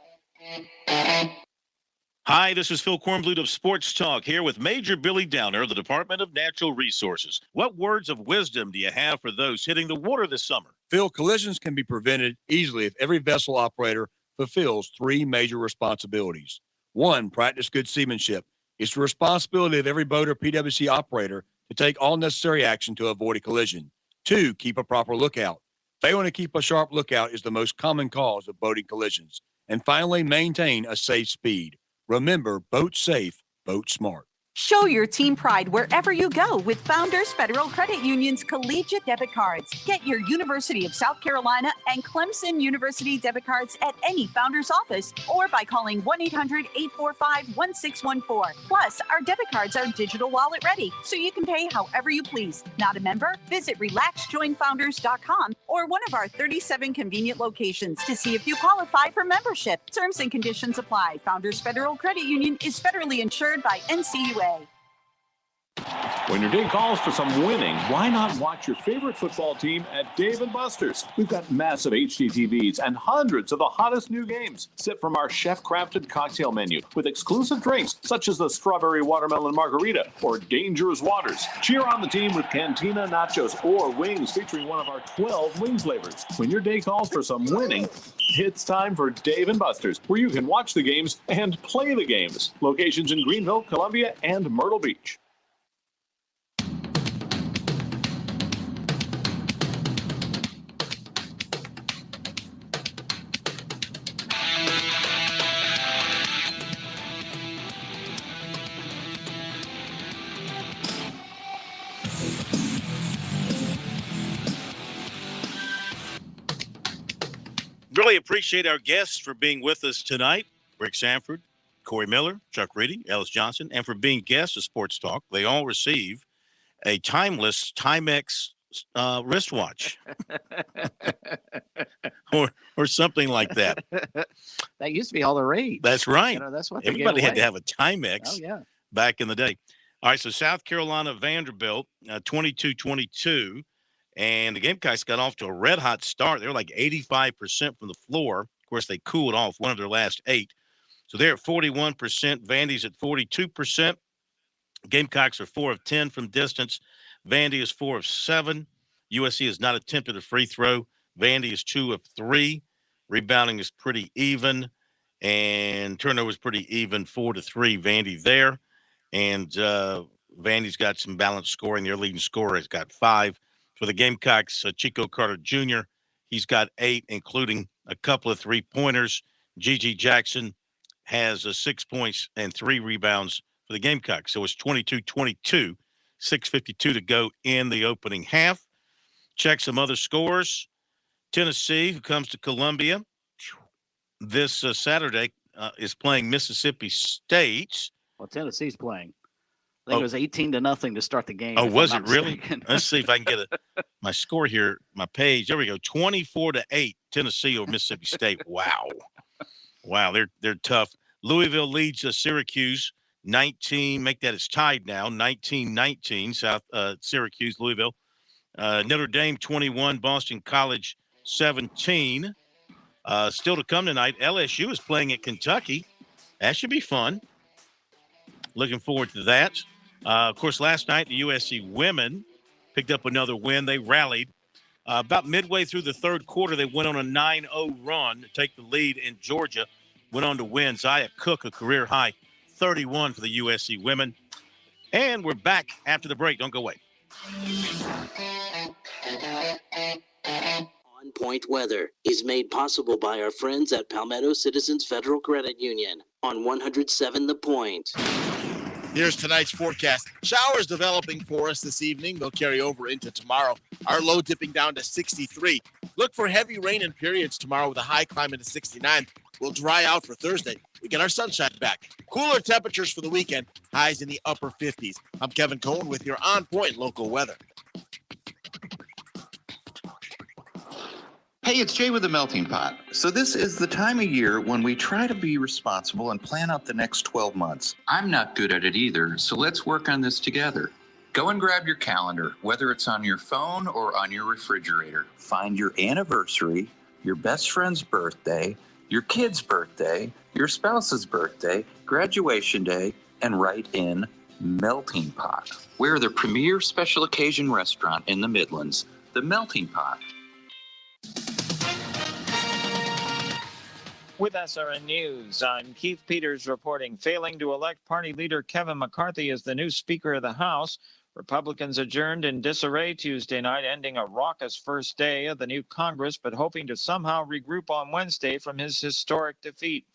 Hi, this is Phil Kornblut of Sports Talk here with Major Billy Downer of the Department of Natural Resources. What words of wisdom do you have for those hitting the water this summer? Phil, collisions can be prevented easily if every vessel operator fulfills 3 major responsibilities. 1, practice good seamanship. It's the responsibility of every boat or PWC operator to take all necessary action to avoid a collision. 2, keep a proper lookout. Failing to keep a sharp lookout is the most common cause of boating collisions. And finally, maintain a safe speed. Remember, boat safe, boat smart. Show your team pride wherever you go with Founders Federal Credit Union's collegiate debit cards. Get your University of South Carolina and Clemson University debit cards at any Founders office or by calling 1-800-845-1614. Plus, our debit cards are digital wallet ready, so you can pay however you please. Not a member? Visit relaxjoinfounders.com or one of our 37 convenient locations to see if you qualify for membership. Terms and conditions apply. Founders Federal Credit Union is federally insured by NCUA. When your day calls for some winning, why not watch your favorite football team at Dave & Buster's? We've got massive HD TVs and hundreds of the hottest new games. Sip from our chef-crafted cocktail menu with exclusive drinks such as the Strawberry Watermelon Margarita or Dangerous Waters. Cheer on the team with Cantina Nachos or wings featuring one of our 12 wing flavors. When your day calls for some winning, it's time for Dave & Buster's, where you can watch the games and play the games. Locations in Greenville, Columbia, and Myrtle Beach. Really appreciate our guests for being with us tonight. Rick Sanford, Corey Miller, Chuck Reedy, Ellis Johnson, and for being guests of Sports Talk. They all receive a timeless Timex wristwatch or something like that. That used to be all the rage. That's right. That's what everybody had to have a Timex back in the day. All right, so South Carolina Vanderbilt, 22-22. And the Gamecocks got off to a red-hot start. They were like 85% from the floor. Of course, they cooled off one of their last 8. So they're at 41%. Vandy's at 42%. Gamecocks are 4 of 10 from distance. Vandy is 4 of 7. USC has not attempted a free throw. Vandy is 2 of 3. Rebounding is pretty even. And turnover is pretty even, 4-3. Vandy there. And Vandy's got some balanced scoring. Their leading scorer has got 5. For the Gamecocks, Chico Carter Jr., he's got 8, including a couple of three-pointers. Gigi Jackson has 6 points and 3 rebounds for the Gamecocks. So it's 22-22, 6:52 to go in the opening half. Check some other scores. Tennessee, who comes to Columbia this Saturday, is playing Mississippi State. Well, Tennessee's playing. I think it was 18-0 to start the game. Oh, if was I'm it not really? mistaken. Let's see if I can get my score here, my page. There we go. 24-8, Tennessee over Mississippi State. Wow, they're tough. Louisville leads Syracuse 19. Make that it's tied now. 19-19. South Syracuse, Louisville. Notre Dame 21. Boston College 17. Still to come tonight. LSU is playing at Kentucky. That should be fun. Looking forward to that. Of course, last night, the USC women picked up another win. They rallied. About midway through the third quarter, they went on a 9-0 run to take the lead in Georgia. Went on to win. Zia Cook, a career-high 31 for the USC women. And we're back after the break. Don't go away. On Point Weather is made possible by our friends at Palmetto Citizens Federal Credit Union on 107 The Point. Here's tonight's forecast. Showers developing for us this evening. They'll carry over into tomorrow. Our low dipping down to 63. Look for heavy rain in periods tomorrow with a high climbing to 69. We'll dry out for Thursday. We get our sunshine back. Cooler temperatures for the weekend. Highs in the upper 50s. I'm Kevin Cohen with your On Point local weather. Hey, it's Jay with the Melting Pot. So this is the time of year when we try to be responsible and plan out the next 12 months. I'm not good at it either, so let's work on this together. Go and grab your calendar, whether it's on your phone or on your refrigerator. Find your anniversary, your best friend's birthday, your kid's birthday, your spouse's birthday, graduation day, and write in Melting Pot. We're the premier special occasion restaurant in the Midlands, the Melting Pot. With SRN News, I'm Keith Peters reporting failing to elect party leader Kevin McCarthy as the new Speaker of the House. Republicans adjourned in disarray Tuesday night, ending a raucous first day of the new Congress, but hoping to somehow regroup on Wednesday from his historic defeat.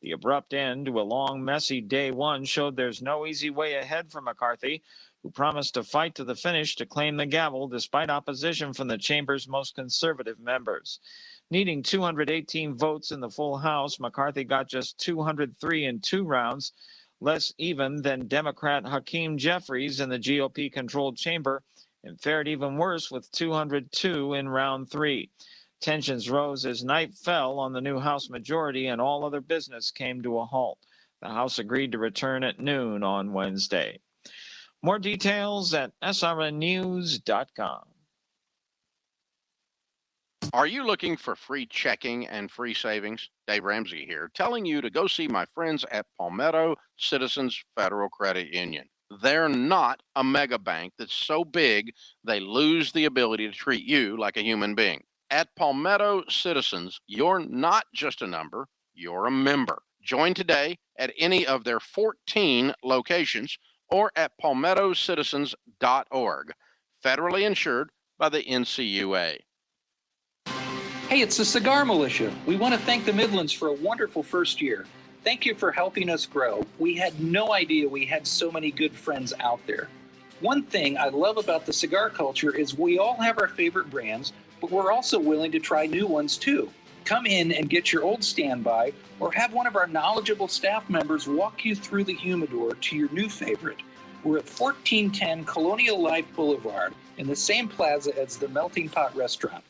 The abrupt end to a long, messy day one showed there's no easy way ahead for McCarthy, who promised to fight to the finish to claim the gavel despite opposition from the chamber's most conservative members. Needing 218 votes in the full House, McCarthy got just 203 in 2 rounds, less even than Democrat Hakeem Jeffries in the GOP-controlled chamber, and fared even worse with 202 in round 3. Tensions rose as night fell on the new House majority, and all other business came to a halt. The House agreed to return at noon on Wednesday. More details at srnnews.com. Are you looking for free checking and free savings? Dave Ramsey here, telling you to go see my friends at Palmetto Citizens Federal Credit Union. They're not a mega bank that's so big they lose the ability to treat you like a human being. At Palmetto Citizens, you're not just a number, you're a member. Join today at any of their 14 locations or at palmettocitizens.org. Federally insured by the NCUA. Hey, it's the Cigar Militia. We want to thank the Midlands for a wonderful first year. Thank you for helping us grow. We had no idea we had so many good friends out there. One thing I love about the cigar culture is we all have our favorite brands, but we're also willing to try new ones too. Come in and get your old standby or have one of our knowledgeable staff members walk you through the humidor to your new favorite. We're at 1410 Colonial Life Boulevard in the same plaza as the Melting Pot Restaurant.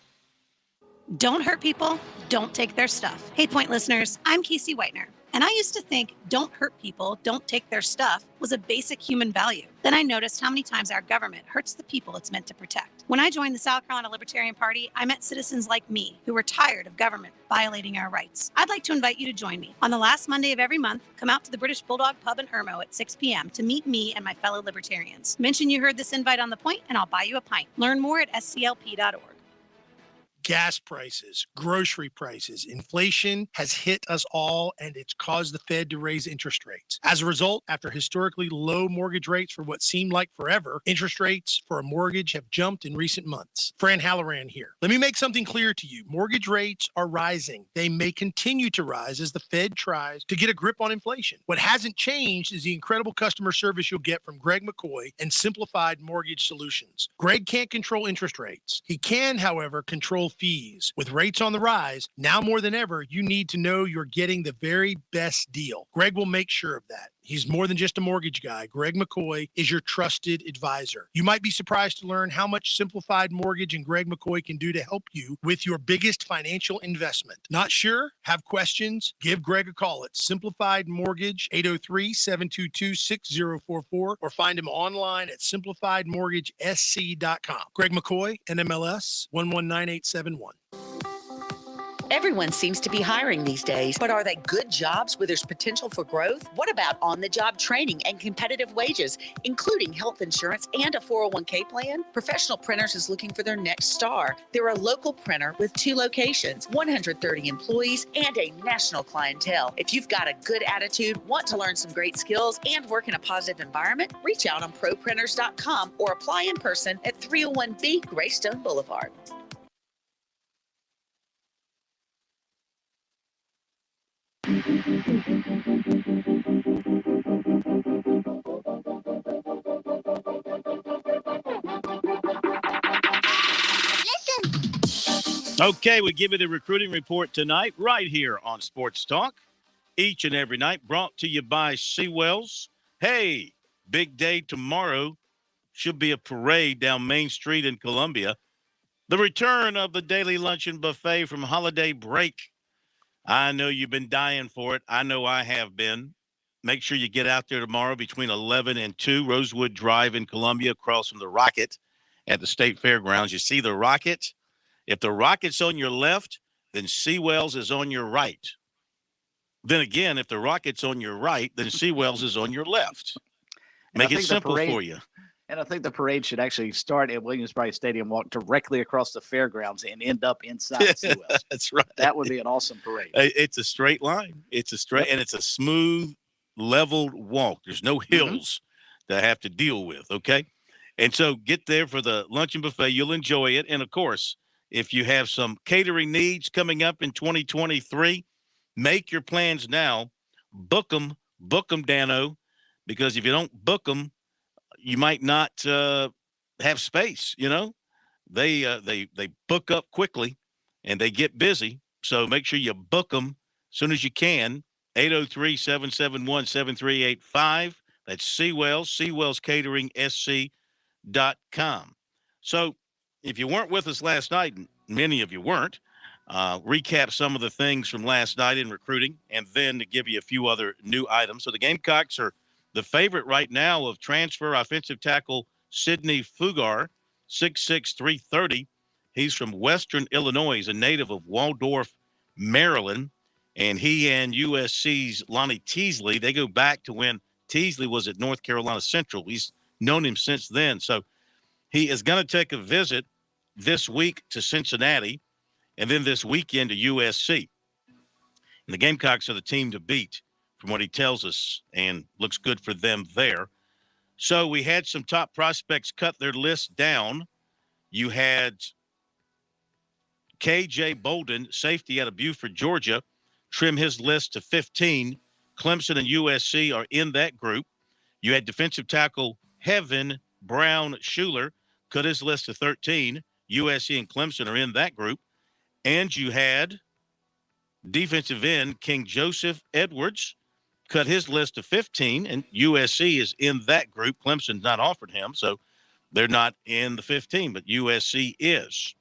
Don't hurt people. Don't take their stuff. Hey, Point listeners, I'm Casey Whitener. And I used to think don't hurt people, don't take their stuff was a basic human value. Then I noticed how many times our government hurts the people it's meant to protect. When I joined the South Carolina Libertarian Party, I met citizens like me who were tired of government violating our rights. I'd like to invite you to join me. On the last Monday of every month, come out to the British Bulldog Pub in Irmo at 6 p.m. to meet me and my fellow libertarians. Mention you heard this invite on the point and I'll buy you a pint. Learn more at sclp.org. Gas prices, grocery prices, inflation has hit us all, and it's caused the Fed to raise interest rates. As a result, after historically low mortgage rates for what seemed like forever, interest rates for a mortgage have jumped in recent months. Fran Halloran here. Let me make something clear to you. Mortgage rates are rising. They may continue to rise as the Fed tries to get a grip on inflation. What hasn't changed is the incredible customer service you'll get from Greg McCoy and Simplified Mortgage Solutions. Greg can't control interest rates. He can, however, control fees. With rates on the rise, now more than ever, you need to know you're getting the very best deal. Greg will make sure of that. He's more than just a mortgage guy. Greg McCoy is your trusted advisor. You might be surprised to learn how much Simplified Mortgage and Greg McCoy can do to help you with your biggest financial investment. Not sure? Have questions? Give Greg a call at Simplified Mortgage, 803-722-6044, or find him online at simplifiedmortgagesc.com. Greg McCoy, NMLS 119871. Everyone seems to be hiring these days, but are they good jobs where there's potential for growth? What about on-the-job training and competitive wages, including health insurance and a 401k plan? Professional Printers is looking for their next star. They're a local printer with 2 locations, 130 employees, and a national clientele. If you've got a good attitude, want to learn some great skills, and work in a positive environment, reach out on proprinters.com or apply in person at 301B Greystone Boulevard. Okay, we give you the recruiting report tonight right here on Sports Talk. Each and every night brought to you by Seawells. Hey, big day tomorrow. Should be a parade down Main Street in Columbia. The return of the daily luncheon buffet from holiday break. I know you've been dying for it. I know I have been. Make sure you get out there tomorrow between 11 and 2, Rosewood Drive in Columbia, across from the Rocket at the State Fairgrounds. You see the Rocket? If the Rocket's on your left, then Seawells is on your right. Then again, if the Rocket's on your right, then Seawells is on your left. Make it simple for you. And I think the parade should actually start at Williams-Brice Stadium, walk directly across the fairgrounds, and end up inside Seawells. That's right. That would be an awesome parade. It's a straight line. It's a straight, and it's a smooth, leveled walk. There's no hills to have to deal with, okay? And so get there for the luncheon buffet. You'll enjoy it. And, of course, if you have some catering needs coming up in 2023, make your plans now. Book them, Dano, because if you don't book them, you might not have space. You know, they book up quickly and they get busy. So make sure you book them as soon as you can. 803-771-7385. That's Seawells, SeawellsCateringSC.com. So if you weren't with us last night, and many of you weren't, recap some of the things from last night in recruiting, and then to give you a few other new items. So the Gamecocks are the favorite right now of transfer offensive tackle Sidney Fugar, 6'6", 330. He's from Western Illinois. He's a native of Waldorf, Maryland, and he and USC's Lonnie Teasley, they go back to when Teasley was at North Carolina Central. He's known him since then. So he is going to take a visit this week to Cincinnati and then this weekend to USC. And the Gamecocks are the team to beat, from what he tells us, and looks good for them there. So we had some top prospects cut their list down. You had K.J. Bolden, safety out of Beaufort, Georgia, trim his list to 15. Clemson and USC are in that group. You had defensive tackle Heaven Brown Schuler, cut his list to 13. USC and Clemson are in that group. And you had defensive end King Joseph Edwards, cut his list to 15, and USC is in that group. Clemson's not offered him, so they're not in the 15, but USC is.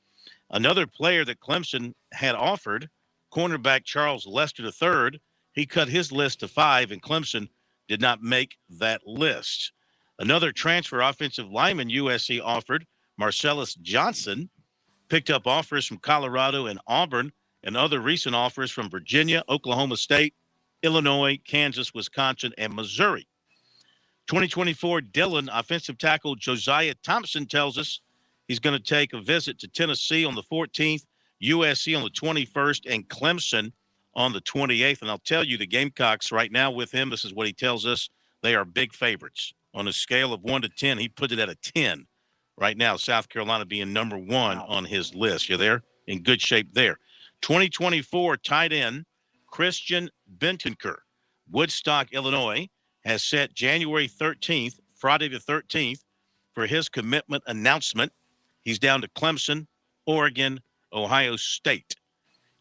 Another player that Clemson had offered, cornerback Charles Lester III, He cut his list to 5, and Clemson did not make that list. Another transfer offensive lineman USC offered, Marcellus Johnson, picked up offers from Colorado and Auburn and other recent offers from Virginia, Oklahoma State, Illinois, Kansas, Wisconsin, and Missouri. 2024 Dillon offensive tackle Josiah Thompson tells us he's going to take a visit to Tennessee on the 14th, USC on the 21st, and Clemson on the 28th. And I'll tell you, the Gamecocks right now with him, this is what he tells us, they are big favorites. On a scale of 1 to 10, he put it at a 10 right now, South Carolina being number 1 on his list. You're there? In good shape there. 2024 tight end Christian Bentancur, Woodstock, Illinois, has set January 13th, Friday the 13th, for his commitment announcement. He's down to Clemson, Oregon, Ohio State.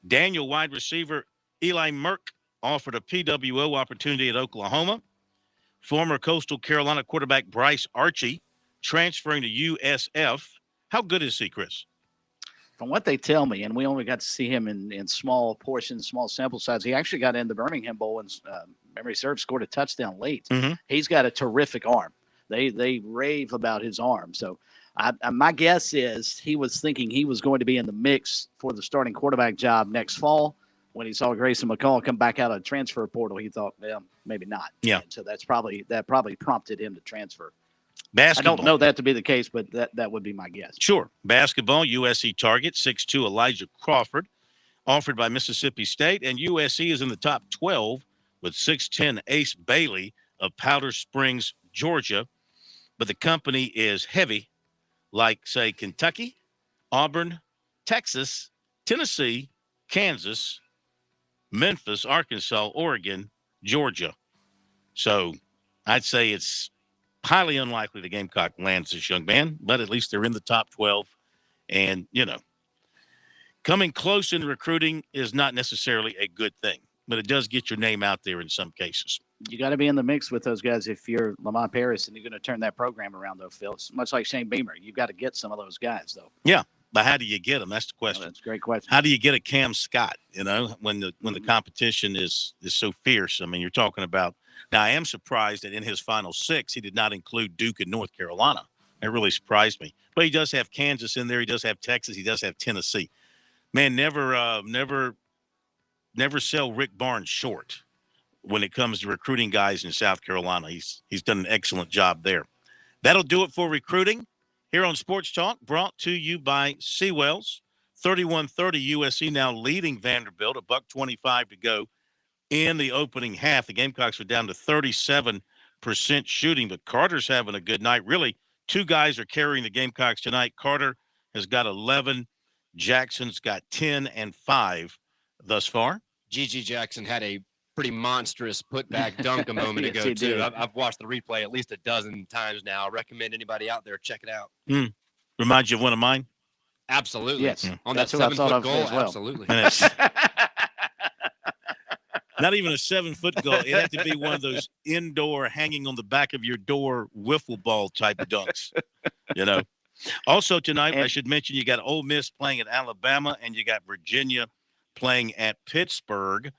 Daniel wide receiver Eli Merck offered a PWO opportunity at Oklahoma. Former Coastal Carolina quarterback Bryce Archie transferring to USF. How good is he, Chris? From what they tell me, and we only got to see him in small portions, small sample size, he actually got in the Birmingham Bowl and, memory serves, scored a touchdown late. Mm-hmm. He's got a terrific arm. They rave about his arm. So my guess is he was thinking he was going to be in the mix for the starting quarterback job next fall. When he saw Grayson McCall come back out of the transfer portal, he thought, well, maybe not. Yeah. And so that probably prompted him to transfer. Basketball. I don't know that to be the case, but that would be my guess. Sure. Basketball, USC target, 6'2", Elijah Crawford, offered by Mississippi State, and USC is in the top 12 with 6'10", Ace Bailey of Powder Springs, Georgia. But the company is heavy, like, say, Kentucky, Auburn, Texas, Tennessee, Kansas, Memphis, Arkansas, Oregon, Georgia. So I'd say it's highly unlikely the Gamecock lands this young man, but at least they're in the top 12. And, coming close in recruiting is not necessarily a good thing, but it does get your name out there in some cases. You got to be in the mix with those guys if you're Lamont Paris and you're going to turn that program around, though, Phil. It's much like Shane Beamer. You've got to get some of those guys, though. Yeah, but how do you get them? That's the question. That's a great question. How do you get a Cam Scott, when the competition is so fierce? I mean, you're talking about – now, I am surprised that in his final 6, he did not include Duke and North Carolina. It really surprised me. But he does have Kansas in there. He does have Texas. He does have Tennessee. Man, never sell Rick Barnes short when it comes to recruiting guys in South Carolina. He's done an excellent job there. That'll do it for recruiting here on Sports Talk, brought to you by Seawells. 31-30 USC now leading Vanderbilt, $1:25 to go in the opening half. The Gamecocks are down to 37% shooting, but Carter's having a good night. Really, 2 guys are carrying the Gamecocks tonight. Carter has got 11. Jackson's got 10 and 5 thus far. G.G. Jackson had a pretty monstrous putback dunk a moment Yes, ago, he too. did. I've watched the replay at least a dozen times now. I recommend anybody out there check it out. Reminds you of one of mine? Absolutely. Yes. On that That's who I thought 7-foot of goal, as well. absolutely. And it's not even a 7-foot goal. It had to be one of those indoor, hanging on the back of your door, wiffle ball type of dunks. Also tonight, I should mention you got Ole Miss playing at Alabama, and you got Virginia playing at Pittsburgh.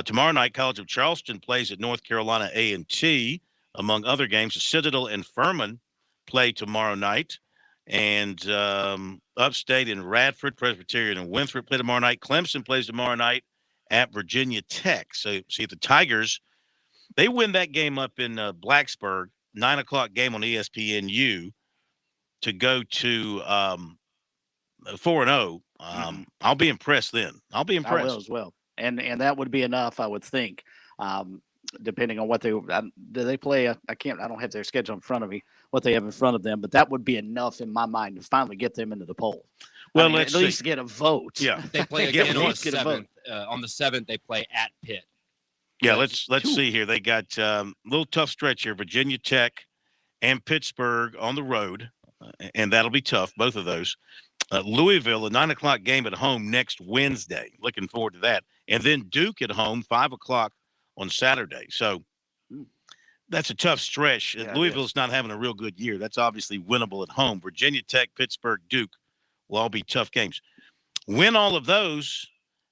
Tomorrow night, College of Charleston plays at North Carolina A&T, among other games. The Citadel and Furman play tomorrow night, and Upstate and Radford, Presbyterian and Winthrop play tomorrow night. Clemson plays tomorrow night at Virginia Tech. So see if the Tigers, they win that game up in Blacksburg, 9:00 game on ESPNU to go to 4-0. I'll be impressed then. I'll be impressed. I will as well. And that would be enough, I would think, depending on what do they play. I don't have their schedule in front of me, what they have in front of them, but that would be enough in my mind to finally get them into the poll. Well, at least get a vote. Yeah. They play again on the 7th. On the 7th, they play at Pitt. Yeah, let's see here. They got a little tough stretch here. Virginia Tech and Pittsburgh on the road, and that'll be tough, both of those. Louisville, a 9:00 game at home next Wednesday. Looking forward to that. And then Duke at home, 5:00 on Saturday. So that's a tough stretch. Yeah, Louisville's not having a real good year. That's obviously winnable at home. Virginia Tech, Pittsburgh, Duke will all be tough games. Win all of those,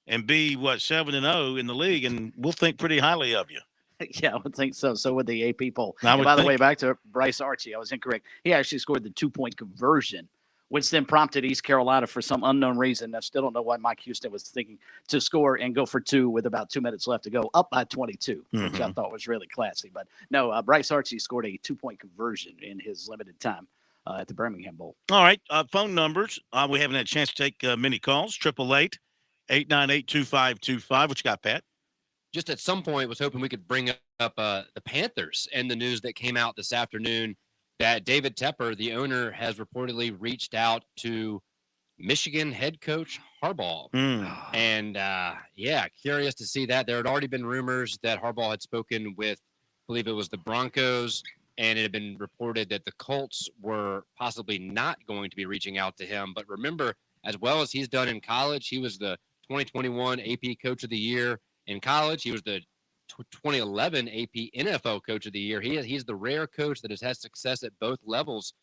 and be 7-0 in the league, and we'll think pretty highly of you. Yeah, I would think so. So would the AP poll. I And would by the way, think. back to Bryce Archie, I was incorrect. He actually scored the 2-point conversion, which then prompted East Carolina for some unknown reason. I still don't know why Mike Houston was thinking to score and go for 2 with about 2 minutes left to go, up by 22, which I thought was really classy. But no, Bryce Archie scored a 2-point conversion in his limited time at the Birmingham Bowl. All right, phone numbers. We haven't had a chance to take many calls. 888-898-2525. What you got, Pat? Just at some point was hoping we could bring up the Panthers and the news that came out this afternoon that David Tepper, the owner, has reportedly reached out to Michigan head coach Harbaugh. And, curious to see that. There had already been rumors that Harbaugh had spoken with, I believe it was the Broncos, and it had been reported that the Colts were possibly not going to be reaching out to him. But remember, as well as he's done in college, he was the 2021 AP Coach of the Year in college. He was the 2011 AP NFL Coach of the Year. He's the rare coach that has had success at both levels.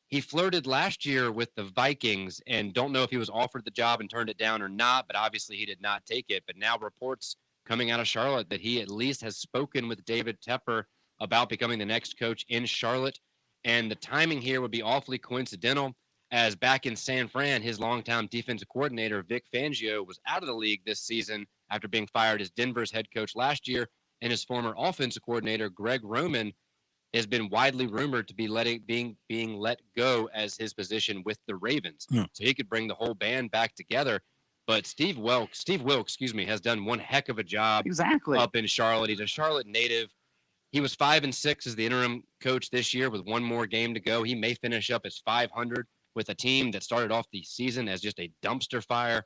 He flirted last year with the Vikings, and don't know if he was offered the job and turned it down or not, but obviously he did not take it. But now reports coming out of Charlotte that he at least has spoken with David Tepper about becoming the next coach in Charlotte. And the timing here would be awfully coincidental, as back in San Fran, his longtime defensive coordinator, Vic Fangio, was out of the league this season after being fired as Denver's head coach last year. And his former offensive coordinator, Greg Roman, has been widely rumored to be being let go as his position with the Ravens. So he could bring the whole band back together. But Steve Wilks, has done one heck of a job up in Charlotte. He's a Charlotte native. He was 5-6 as the interim coach this year with one more game to go. He may finish up as 500 with a team that started off the season as just a dumpster fire.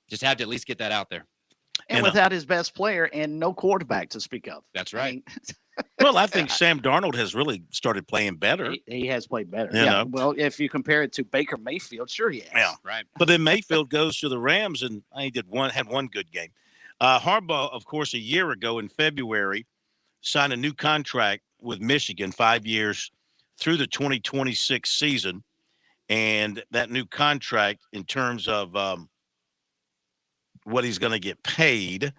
Just had to at least get that out there. And without his best player and no quarterback to speak of. That's right. Well, I think Sam Darnold has really started playing better. He has played better. You know? Well, if you compare it to Baker Mayfield, sure he has. Yeah, right. But then Mayfield goes to the Rams, and he had one good game. Harbaugh, of course, a year ago in February, signed a new contract with Michigan, 5 years through the 2026 season. And that new contract, in terms of what he's going to get paid,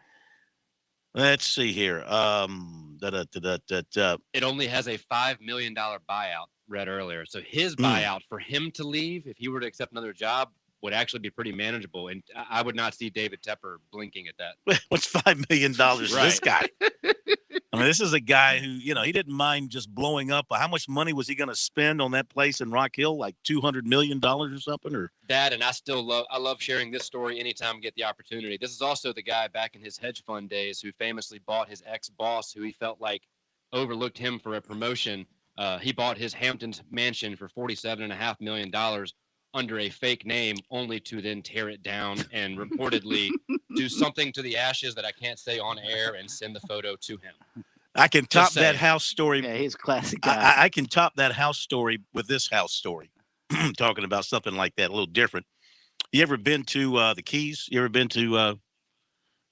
let's see here. It only has a $5 million buyout, read earlier. So his buyout for him to leave, if he were to accept another job, would actually be pretty manageable. And I would not see David Tepper blinking at that. What's $5 million to this guy? I mean, this is a guy who, he didn't mind just blowing up. How much money was he going to spend on that place in Rock Hill? Like $200 million or something? Or that, and I love sharing this story anytime I get the opportunity. This is also the guy back in his hedge fund days who famously bought his ex-boss, who he felt like overlooked him for a promotion. He bought his Hamptons mansion for $47.5 million under a fake name, only to then tear it down and reportedly do something to the ashes that I can't say on air and send the photo to him. I can top that house story. Yeah, he's a classic guy. I can top that house story with this house story. Talking about something like that, a little different. You ever been to the Keys? You ever been to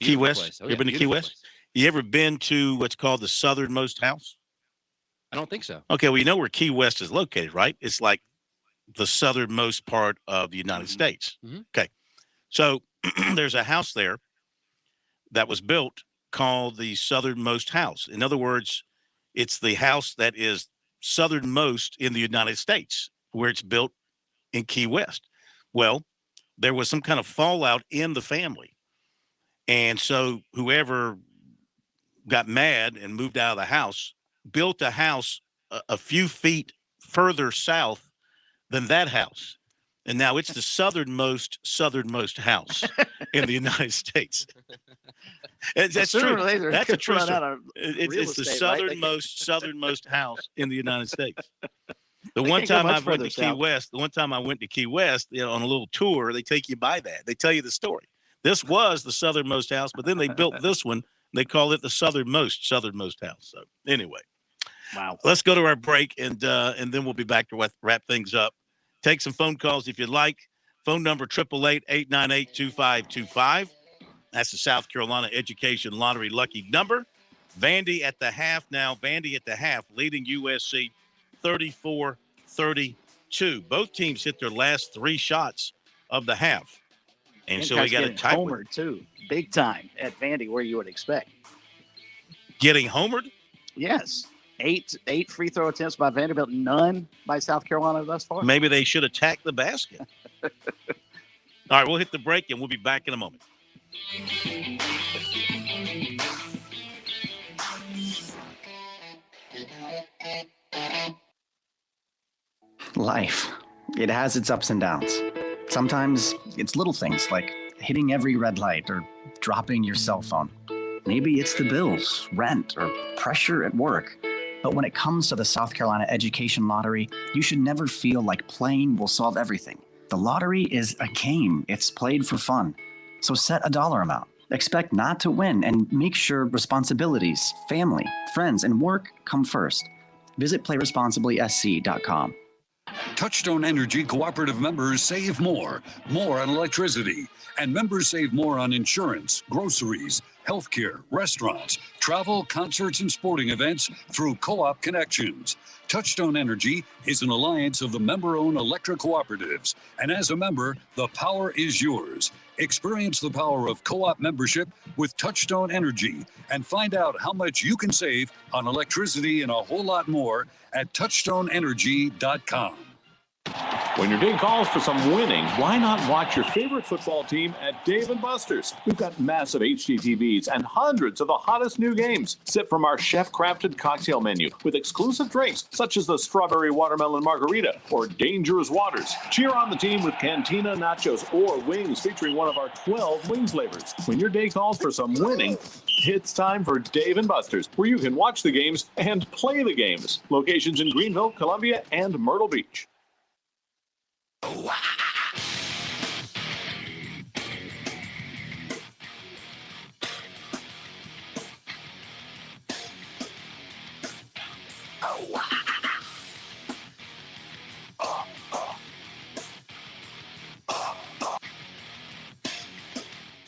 Key West? You ever been to Key West? You ever been to what's called the southernmost house? I don't think so. Okay, well, you know where Key West is located, right? It's like the southernmost part of the United States. Okay. So there's a house there that was built called the southernmost house. In other words, it's the house that is southernmost in the United States, where it's built in Key West. Well, there was some kind of fallout in the family. And so whoever got mad and moved out of the house built a house a few feet further south than that house. And now it's the southernmost house in the United States. That's true. That's a true story. It's the southernmost house in the United States. The one time I went to Key West, on a little tour, they take you by that. They tell you the story. This was the southernmost house, but then they built this one. They call it the southernmost house. So anyway. Wow. Let's go to our break, and then we'll be back to wrap things up. Take some phone calls if you'd like. Phone number 888-898-2525. That's the South Carolina Education Lottery lucky number. Vandy at the half now. Vandy at the half, leading USC 34-32. Both teams hit their last 3 shots of the half. And so he got a tight one. Homered, too. Big time at Vandy, where you would expect. Getting homered? Yes. Eight free throw attempts by Vanderbilt, none by South Carolina thus far. Maybe they should attack the basket. All right, we'll hit the break, and we'll be back in a moment. Life. It has its ups and downs. Sometimes it's little things like hitting every red light or dropping your cell phone. Maybe it's the bills, rent, or pressure at work. But when it comes to the South Carolina Education Lottery, you should never feel like playing will solve everything. The lottery is a game. It's played for fun. So set a dollar amount. Expect not to win and make sure responsibilities, family, friends, and work come first. Visit playresponsiblysc.com. Touchstone Energy Cooperative members save more on electricity, and members save more on insurance, groceries, healthcare, restaurants, travel, concerts, and sporting events through Co-op Connections. Touchstone Energy is an alliance of the member-owned electric cooperatives, and as a member, the power is yours. Experience the power of co-op membership with Touchstone Energy and find out how much you can save on electricity and a whole lot more at touchstoneenergy.com. When your day calls for some winning, why not watch your favorite football team at Dave & Buster's? We've got massive HD TVs and hundreds of the hottest new games. Sip from our chef-crafted cocktail menu with exclusive drinks such as the Strawberry Watermelon Margarita or Dangerous Waters. Cheer on the team with Cantina Nachos or wings featuring one of our 12 wing flavors. When your day calls for some winning, it's time for Dave & Buster's, where you can watch the games and play the games. Locations in Greenville, Columbia, and Myrtle Beach.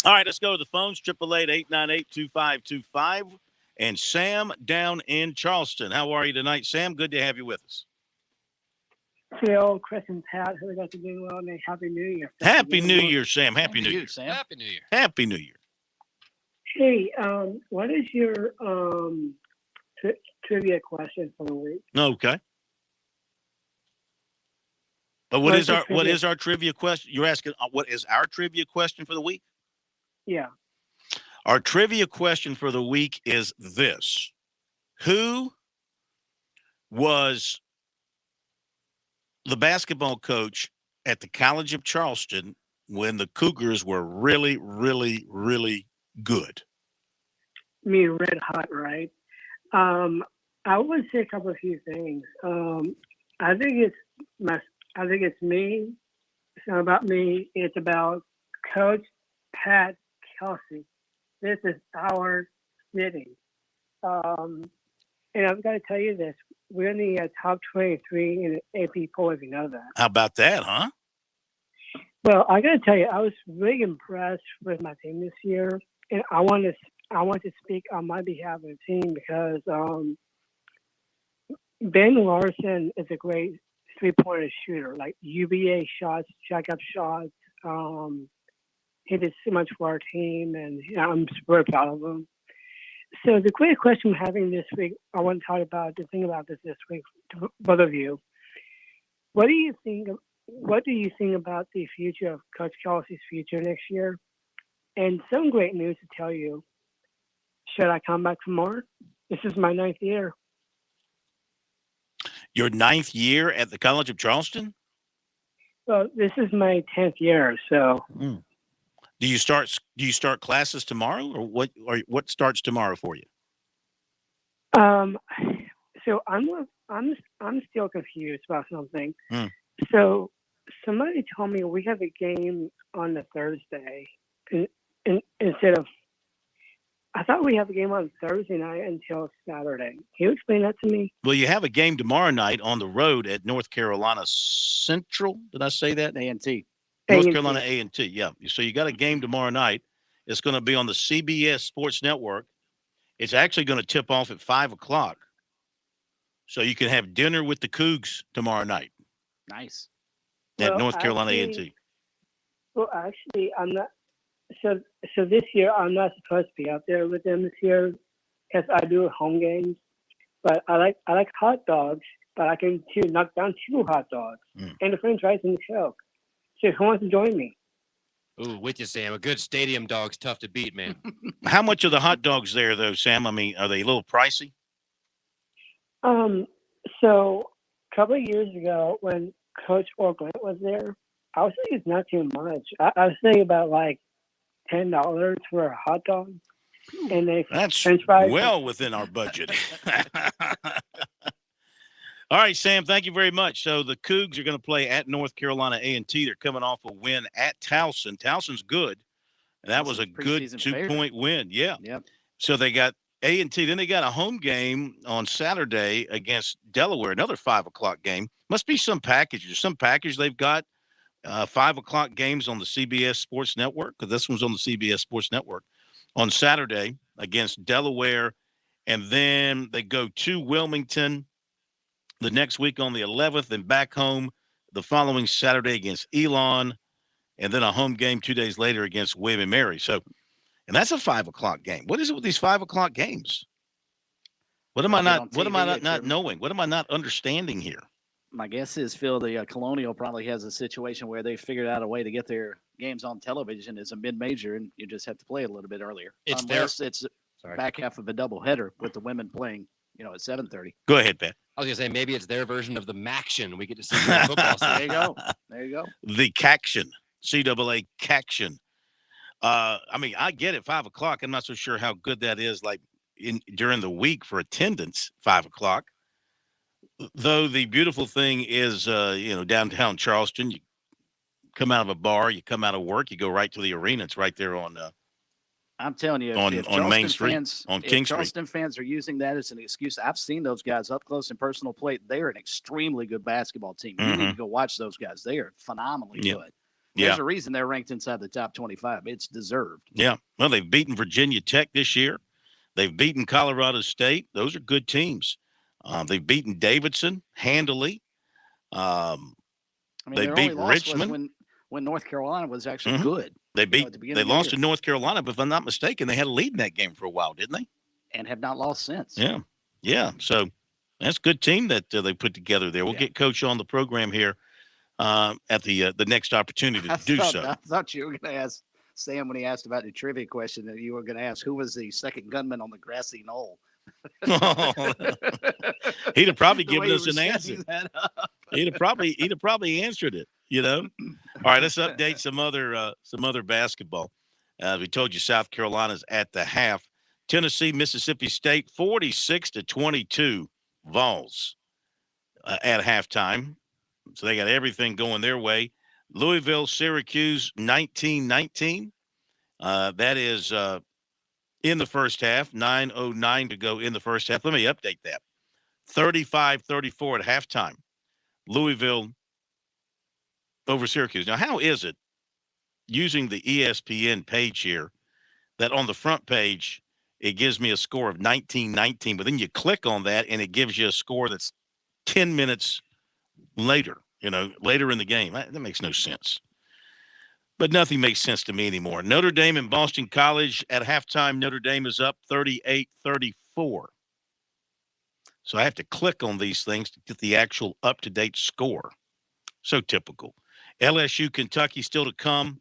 All right, let's go to the phones, 888-898-2525. And Sam down in Charleston. How are you tonight, Sam? Good to have you with us. Phil, Chris, and Pat, who got to do well, and Happy New Year. Happy New Year, Sam. Happy New Year. Sam. Happy New Year. Happy New Year. Hey, what is your trivia question for the week? Okay. But what is our trivia question? You're asking what is our trivia question for the week? Yeah. Our trivia question for the week is this. Who was the basketball coach at the College of Charleston when the Cougars were really, really, really good? Me, red hot, right? I would say a few things. I think it's me. It's not about me. It's about Coach Pat Kelsey. This is our city. And I've got to tell you this. We're in the top 23 in the AP poll, if you know that. How about that, huh? Well, I got to tell you, I was really impressed with my team this year. And I want to speak on my behalf of the team because Ben Larson is a great three-pointer shooter, like UVA shots, jack-up shots. He did so much for our team, and I'm very proud of him. So the quick question we're having this week, I want to talk about the thing about this week to both of you. What do you think about the future of Coach Kelsey's future next year? And some great news to tell you. Should I come back for more? This is my 9th year. Your 9th year at the College of Charleston? Well, this is my 10th year, so. Do you start classes tomorrow, or what starts tomorrow for you? So I'm still confused about something. So somebody told me we have a game on the Thursday, instead of. I thought we have a game on Thursday night until Saturday. Can you explain that to me? Well, you have a game tomorrow night on the road at North Carolina Central. Did I say that? A&T. North Carolina A&T, yeah. So you got a game tomorrow night. It's going to be on the CBS Sports Network. It's actually going to tip off at 5 o'clock. So you can have dinner with the Cougs tomorrow night. Nice. At North Carolina A&T. Well, actually, I'm not. So this year I'm not supposed to be out there with them this year because I do home games. But I like hot dogs, but I can knock down 2 hot dogs and the French fries and the Coke. So who wants to join me? Ooh, with you, Sam. A good stadium dog's tough to beat, man. How much are the hot dogs there, though, Sam? I mean, are they a little pricey? So a couple of years ago when Coach Orglant was there, I was thinking it's not too much. I was thinking about like $10 for a hot dog, and That's French fries. well within our budget. All right, Sam, thank you very much. So the Cougs are going to play at North Carolina A&T. They're coming off a win at Towson. Towson's good. And that was a good 2-point win. Yeah. Yep. So they got A&T. Then they got a home game on Saturday against Delaware, another 5 o'clock game. Must be some package. There's some package they've got. 5 o'clock games on the CBS Sports Network, because this one's on the CBS Sports Network on Saturday against Delaware. And then they go to Wilmington the next week on the 11th and back home the following Saturday against Elon, and then a home game 2 days later against William and Mary. So, and that's a 5 o'clock game. What is it with these 5 o'clock games? What am I not knowing? What am I not understanding here? My guess is, Phil, the Colonial probably has a situation where they figured out a way to get their games on television as a mid-major, and you just have to play a little bit earlier. Unless it's back half of a doubleheader with the women playing, at 7:30. Go ahead, Ben. I was going to say, maybe it's their version of the Maction. We get to see football. There you go. There you go. The Caction, CAA Caction. I mean, I get it, 5 o'clock. I'm not so sure how good that is, like during the week for attendance, 5 o'clock. Though the beautiful thing is, downtown Charleston, you come out of a bar, you come out of work, you go right to the arena. It's right there on. I'm telling you, on Main Street, on King Street. Charleston fans are using that as an excuse. I've seen those guys up close and personal plate. They are an extremely good basketball team. You need to go watch those guys. They are phenomenally good. There's a reason they're ranked inside the top 25. It's deserved. Yeah. Well, they've beaten Virginia Tech this year. They've beaten Colorado State. Those are good teams. They've beaten Davidson handily. They beat Richmond. When North Carolina was actually good. They lost to North Carolina, but if I'm not mistaken, they had a lead in that game for a while, didn't they? And have not lost since. Yeah. So that's a good team that they put together there. We'll get Coach on the program here at the next opportunity to do so. I thought you were going to ask Sam when he asked about the trivia question that you were going to ask who was the second gunman on the grassy knoll. He'd have probably given us an answer. He'd have probably answered it. All right, let's update some other basketball. We told you South Carolina's at the half. Tennessee, Mississippi State, 46-22 Vols at halftime. So they got everything going their way. Louisville, Syracuse, 19-19. That is in the first half. 9:09 to go in the first half. Let me update that. 35-34 at halftime. Louisville over Syracuse. Now, how is it, using the ESPN page here, that on the front page it gives me a score of 19-19, but then you click on that and it gives you a score that's 10 minutes later, later in the game? That makes no sense. But nothing makes sense to me anymore. Notre Dame and Boston College at halftime. Notre Dame is up 38-34. So I have to click on these things to get the actual up-to-date score. So typical. LSU, Kentucky still to come.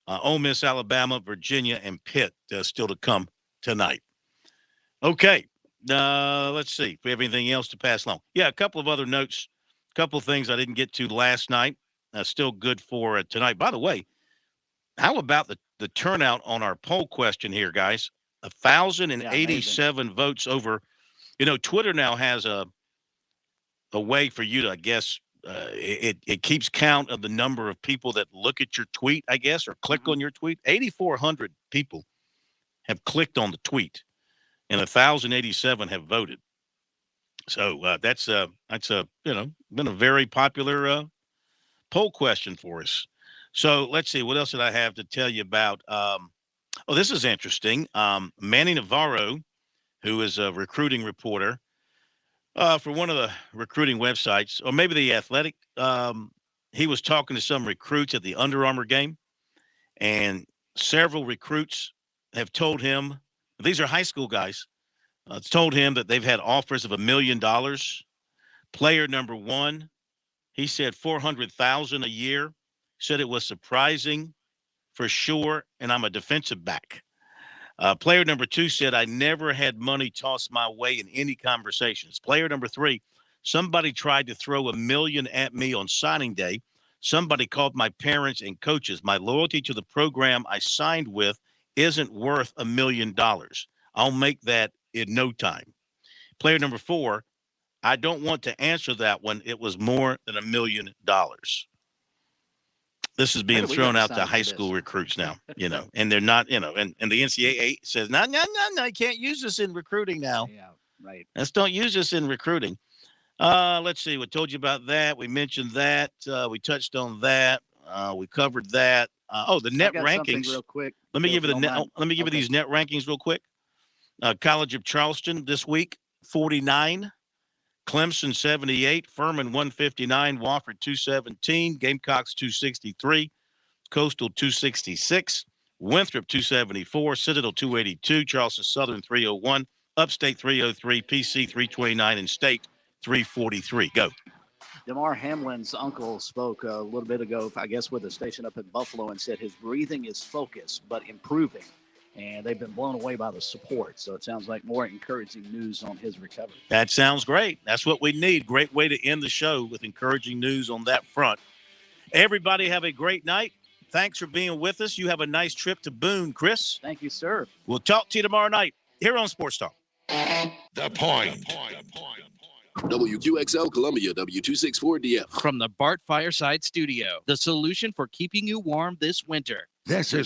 Ole Miss, Alabama, Virginia, and Pitt still to come tonight. Okay. Let's see if we have anything else to pass along. Yeah, a couple of other notes. A couple of things I didn't get to last night. Still good for tonight. By the way, how about the turnout on our poll question here, guys? 1,087 votes over. Twitter now has a way for you to, I guess, it keeps count of the number of people that look at your tweet, I guess, or click on your tweet. 8,400 people have clicked on the tweet, and 1,087 have voted. So that's been a very popular poll question for us. So let's see, what else did I have to tell you about? This is interesting. Manny Navarro, who is a recruiting reporter for one of the recruiting websites, or maybe The Athletic, he was talking to some recruits at the Under Armour game, And several recruits have told him, these are high school guys, told him that they've had offers of $1 million. Player number 1, he said $400,000 a year, said it was surprising for sure, and I'm a defensive back. Player number 2 said, I never had money tossed my way in any conversations. Player number 3, somebody tried to throw $1 million at me on signing day. Somebody called my parents and coaches. My loyalty to the program I signed with isn't worth $1 million. I'll make that in no time. Player number 4, I don't want to answer that one. It was more than $1 million. This is being thrown out to high school recruits now, and they're not, and the NCAA says, no, you can't use this in recruiting now. Yeah, right. Let's don't use this in recruiting. Let's see. We told you about that. We mentioned that. We touched on that. We covered that. The net rankings. Real quick. Let me give you the net. Let me give you these net rankings real quick. College of Charleston this week, 49. Clemson 78, Furman 159, Wofford 217, Gamecocks 263, Coastal 266, Winthrop 274, Citadel 282, Charleston Southern 301, Upstate 303, PC 329, and State 343. Go. DeMar Hamlin's uncle spoke a little bit ago, I guess, with a station up in Buffalo, and said his breathing is focused but improving. And they've been blown away by the support. So it sounds like more encouraging news on his recovery. That sounds great. That's what we need. Great way to end the show with encouraging news on that front. Everybody have a great night. Thanks for being with us. You have a nice trip to Boone, Chris. Thank you, sir. We'll talk to you tomorrow night here on Sports Talk. The Point. WQXL Columbia, W264DF. From the Bart Fireside Studio, the solution for keeping you warm this winter. This is